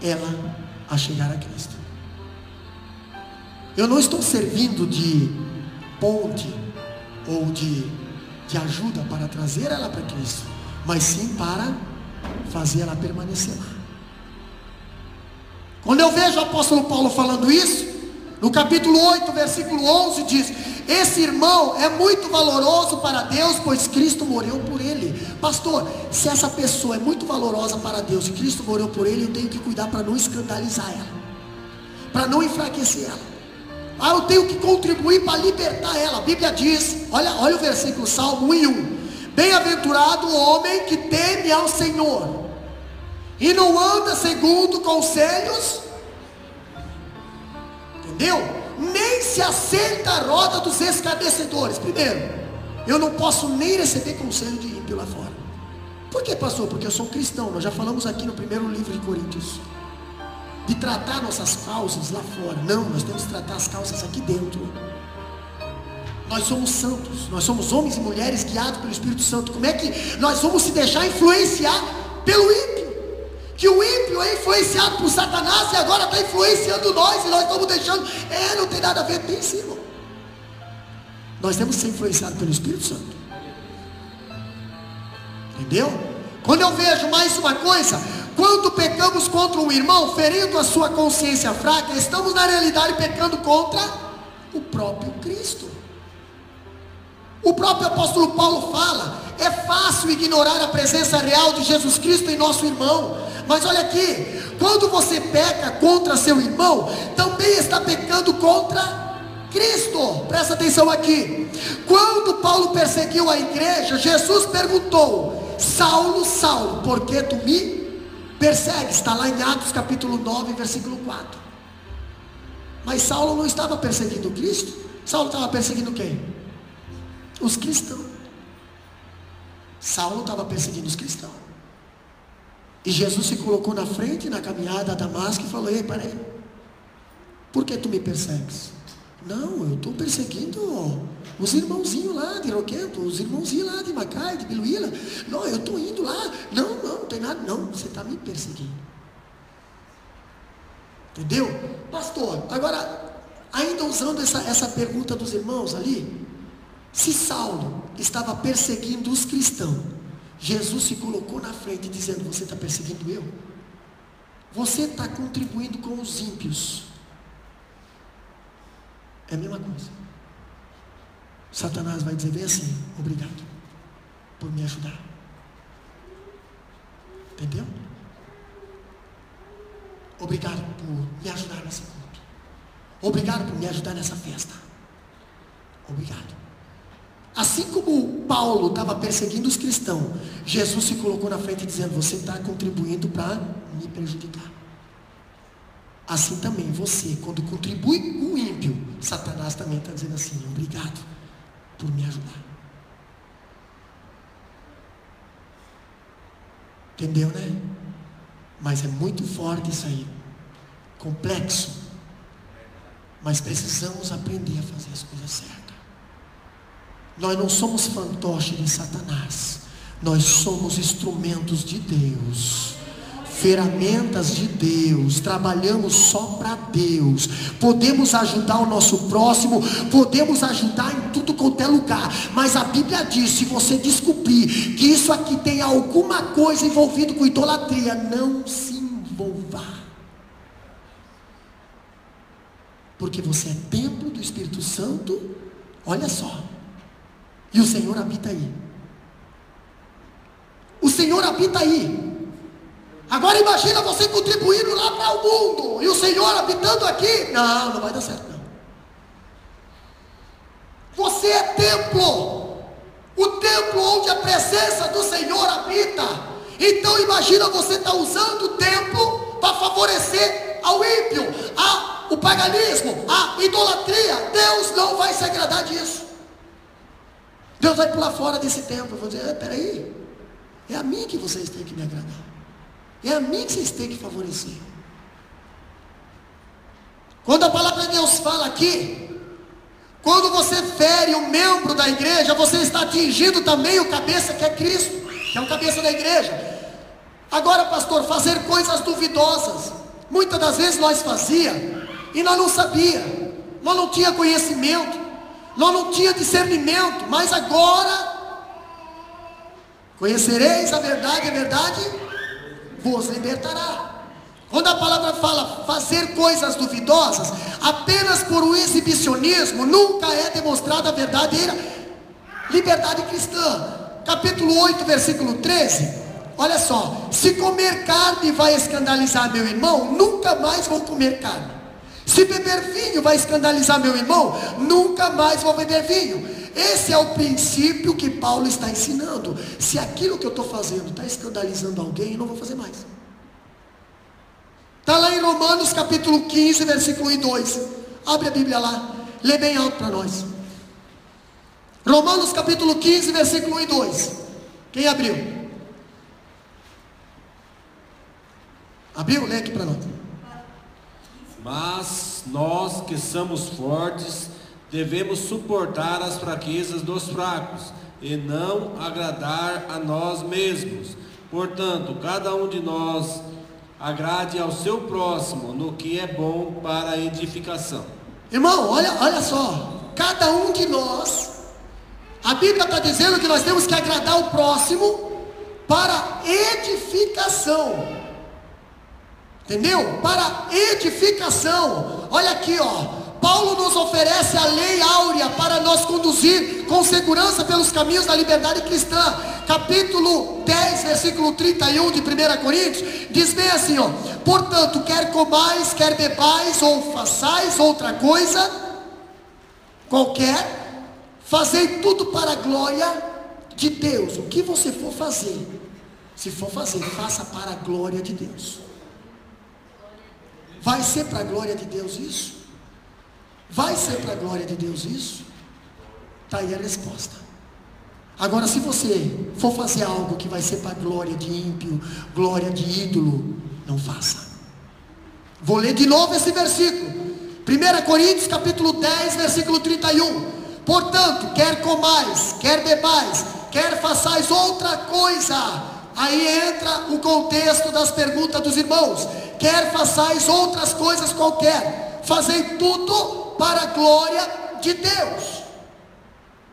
ela a chegar a Cristo. Eu não estou servindo de ponte ou de ajuda para trazer ela para Cristo, mas sim para fazer ela permanecer lá. Quando eu vejo o apóstolo Paulo falando isso, no capítulo 8, versículo 11 diz: esse irmão é muito valoroso para Deus, pois Cristo morreu por ele. Pastor, se essa pessoa é muito valorosa para Deus e Cristo morreu por ele, eu tenho que cuidar para não escandalizar ela, para não enfraquecer ela. Eu tenho que contribuir para libertar ela. A Bíblia diz, olha o versículo, Salmo 1:1: bem-aventurado o homem que teme ao Senhor e não anda segundo conselhos, entendeu? Nem se assenta a roda dos escarnecedores. Primeiro, eu não posso nem receber conselho de ímpio lá fora. Por que, pastor? Porque eu sou um cristão. Nós já falamos aqui no primeiro livro de Coríntios de tratar nossas causas lá fora. Não, nós temos que tratar as causas aqui dentro. Nós somos santos, nós somos homens e mulheres guiados pelo Espírito Santo. Como é que nós vamos se deixar influenciar pelo ímpio? Que o ímpio é influenciado por Satanás e agora está influenciando nós, e nós estamos deixando. Não tem nada a ver, tem sim, irmão. Nós temos que ser influenciados pelo Espírito Santo. Entendeu? Quando eu vejo mais uma coisa, quando pecamos contra um irmão, ferindo a sua consciência fraca, estamos na realidade pecando contra o próprio Cristo. O próprio apóstolo Paulo fala: é fácil ignorar a presença real de Jesus Cristo em nosso irmão. Mas olha aqui, quando você peca contra seu irmão, também está pecando contra Cristo. Presta atenção aqui. Quando Paulo perseguiu a igreja, Jesus perguntou: Saulo, Saulo, por que tu me persegues? Está lá em Atos capítulo 9, versículo 4. Mas Saulo não estava perseguindo Cristo. Saulo estava perseguindo quem? Os cristãos. Saulo estava perseguindo os cristãos. E Jesus se colocou na frente, na caminhada a Damasco, e falou: ei, peraí, por que tu me persegues? Não, eu estou perseguindo os irmãozinhos lá de Roquento, os irmãozinhos lá de Macai, de Biluíla. Não, eu estou indo lá. Não tem nada. Não, você está me perseguindo. Entendeu? Pastor, agora, ainda usando essa pergunta dos irmãos ali, se Saulo estava perseguindo os cristãos, Jesus se colocou na frente dizendo: você está perseguindo eu? Você está contribuindo com os ímpios. É a mesma coisa. Satanás vai dizer bem assim: obrigado por me ajudar. Entendeu? Obrigado por me ajudar nesse culto. Obrigado por me ajudar nessa festa. Obrigado. Assim como Paulo estava perseguindo os cristãos, Jesus se colocou na frente dizendo: você está contribuindo para me prejudicar. Assim também você, quando contribui com o ímpio, Satanás também está dizendo assim: obrigado por me ajudar. Entendeu, né? Mas é muito forte isso aí, complexo, mas precisamos aprender a fazer as coisas certas. Nós não somos fantoche de Satanás. Nós somos instrumentos de Deus, ferramentas de Deus, trabalhamos só para Deus, podemos ajudar o nosso próximo, podemos ajudar em tudo quanto é lugar, mas a Bíblia diz, se você descobrir que isso aqui tem alguma coisa envolvida com idolatria, não se envolva, porque você é templo do Espírito Santo, olha só, e o Senhor habita aí. O Senhor habita aí. Agora imagina você contribuindo lá para o mundo e o Senhor habitando aqui. Não, não vai dar certo não. Você é templo, o templo onde a presença do Senhor habita. Então imagina você estar usando o templo para favorecer ao ímpio, o paganismo, a idolatria. Deus não vai se agradar disso. Deus vai pular fora desse templo e vai dizer, peraí, é a mim que vocês têm que me agradar, é a mim que vocês têm que favorecer. Quando a palavra de Deus fala aqui, quando você fere um membro da igreja, você está atingindo também o cabeça, que é Cristo, que é o cabeça da igreja. Agora, pastor, fazer coisas duvidosas, muitas das vezes nós fazia e nós não sabia, nós não tinha conhecimento, nós não tinha discernimento, mas agora conhecereis a verdade vos libertará. Quando a palavra fala fazer coisas duvidosas, apenas por um exibicionismo, nunca é demonstrada a verdadeira liberdade cristã. Capítulo 8, versículo 13, olha só, se comer carne vai escandalizar meu irmão, nunca mais vou comer carne. Se beber vinho vai escandalizar meu irmão, nunca mais vou beber vinho. Esse é o princípio que Paulo está ensinando. Se aquilo que eu estou fazendo está escandalizando alguém, eu não vou fazer mais. Está lá em Romanos capítulo 15, versículo 1 e 2. Abre a Bíblia lá, lê bem alto para nós. Romanos capítulo 15, versículo 1 e 2. Quem abriu? Abriu? Lê aqui para nós. Mas nós que somos fortes, devemos suportar as fraquezas dos fracos, e não agradar a nós mesmos. Portanto, cada um de nós agrade ao seu próximo no que é bom para a edificação. Irmão, olha só, cada um de nós, a Bíblia está dizendo que nós temos que agradar o próximo para edificação. Entendeu? Para edificação. Olha aqui, ó. Paulo nos oferece a lei áurea para nos conduzir com segurança pelos caminhos da liberdade cristã. Capítulo 10, versículo 31 de 1 Coríntios, diz bem assim, ó: portanto, quer comais, quer bebais, ou façais outra coisa qualquer, fazei tudo para a glória de Deus. O que você for fazer, se for fazer, faça para a glória de Deus. Vai ser para a glória de Deus isso? Vai ser para a glória de Deus isso? Está aí a resposta. Agora, se você for fazer algo que vai ser para a glória de ímpio, glória de ídolo, não faça. Vou ler de novo esse versículo. 1 Coríntios capítulo 10, versículo 31. Portanto, quer comais, quer bebais, quer façais outra coisa. Aí entra o contexto das perguntas dos irmãos. Quer façais outras coisas qualquer, fazei tudo para a glória de Deus.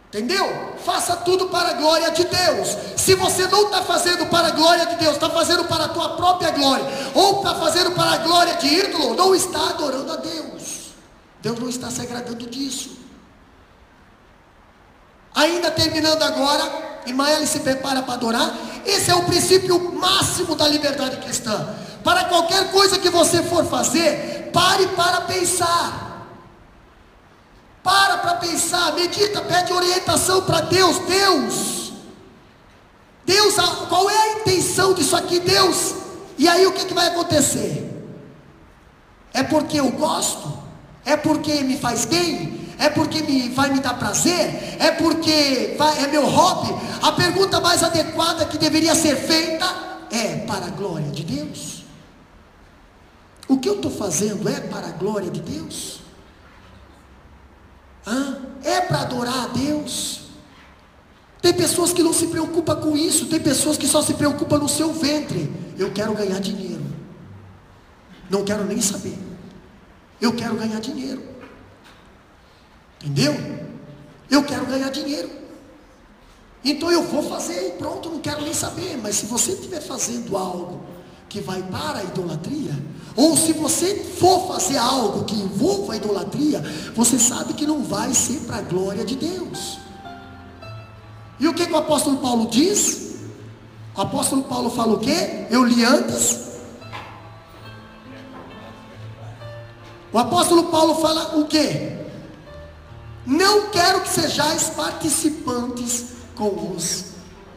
Entendeu? Faça tudo para a glória de Deus. Se você não está fazendo para a glória de Deus, está fazendo para a tua própria glória, ou está fazendo para a glória de ídolo, não está adorando a Deus. Deus não está se agradando disso. Ainda terminando agora, irmã Ela se prepara para adorar. Esse é o princípio máximo da liberdade cristã. Para qualquer coisa que você for fazer, pare para pensar. Para pensar, medita, pede orientação para Deus. Deus, qual é a intenção disso aqui, Deus? E aí o que vai acontecer? É porque eu gosto? É porque me faz bem? É porque vai me dar prazer? É porque é meu hobby? A pergunta mais adequada que deveria ser feita é: para a glória de Deus? O que eu estou fazendo é para a glória de Deus? É para adorar a Deus? Tem pessoas que não se preocupam com isso. Tem pessoas que só se preocupam no seu ventre. Eu quero ganhar dinheiro. Não quero nem saber. Eu quero ganhar dinheiro. Entendeu? Eu quero ganhar dinheiro. Então eu vou fazer e pronto, não quero nem saber. Mas se você estiver fazendo algo que vai para a idolatria, ou se você for fazer algo que envolva a idolatria, você sabe que não vai ser para a glória de Deus. E o que o apóstolo Paulo diz? O apóstolo Paulo fala o quê? Eu li antes. O apóstolo Paulo fala o quê? Não quero que sejais participantes com os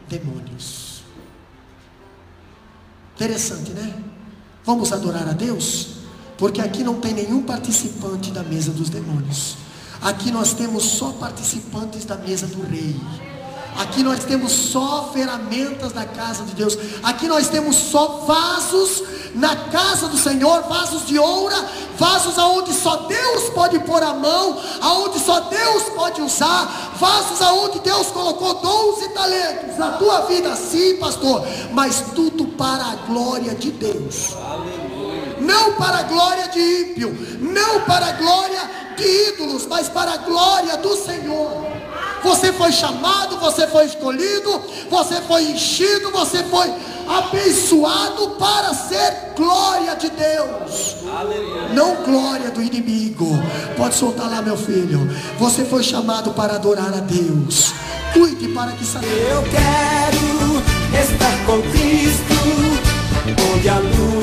demônios. Interessante, né? Vamos adorar a Deus? Porque aqui não tem nenhum participante da mesa dos demônios. Aqui nós temos só participantes da mesa do rei. Aqui nós temos só ferramentas da casa de Deus. Aqui nós temos só vasos na casa do Senhor, vasos de ouro, vasos aonde só Deus pode pôr a mão, aonde só Deus pode usar, vasos aonde Deus colocou 12 talentos na tua vida, sim, pastor, mas tudo para a glória de Deus. Aleluia. Não para a glória de ímpio, não para a glória de ídolos, mas para a glória do Senhor. Você foi chamado, você foi escolhido, você foi enchido, você foi abençoado para ser glória de Deus. Aleluia. Não glória do inimigo. Pode soltar lá, meu filho. Você foi chamado para adorar a Deus. Cuide para que saia. Eu quero estar com Cristo, onde a luz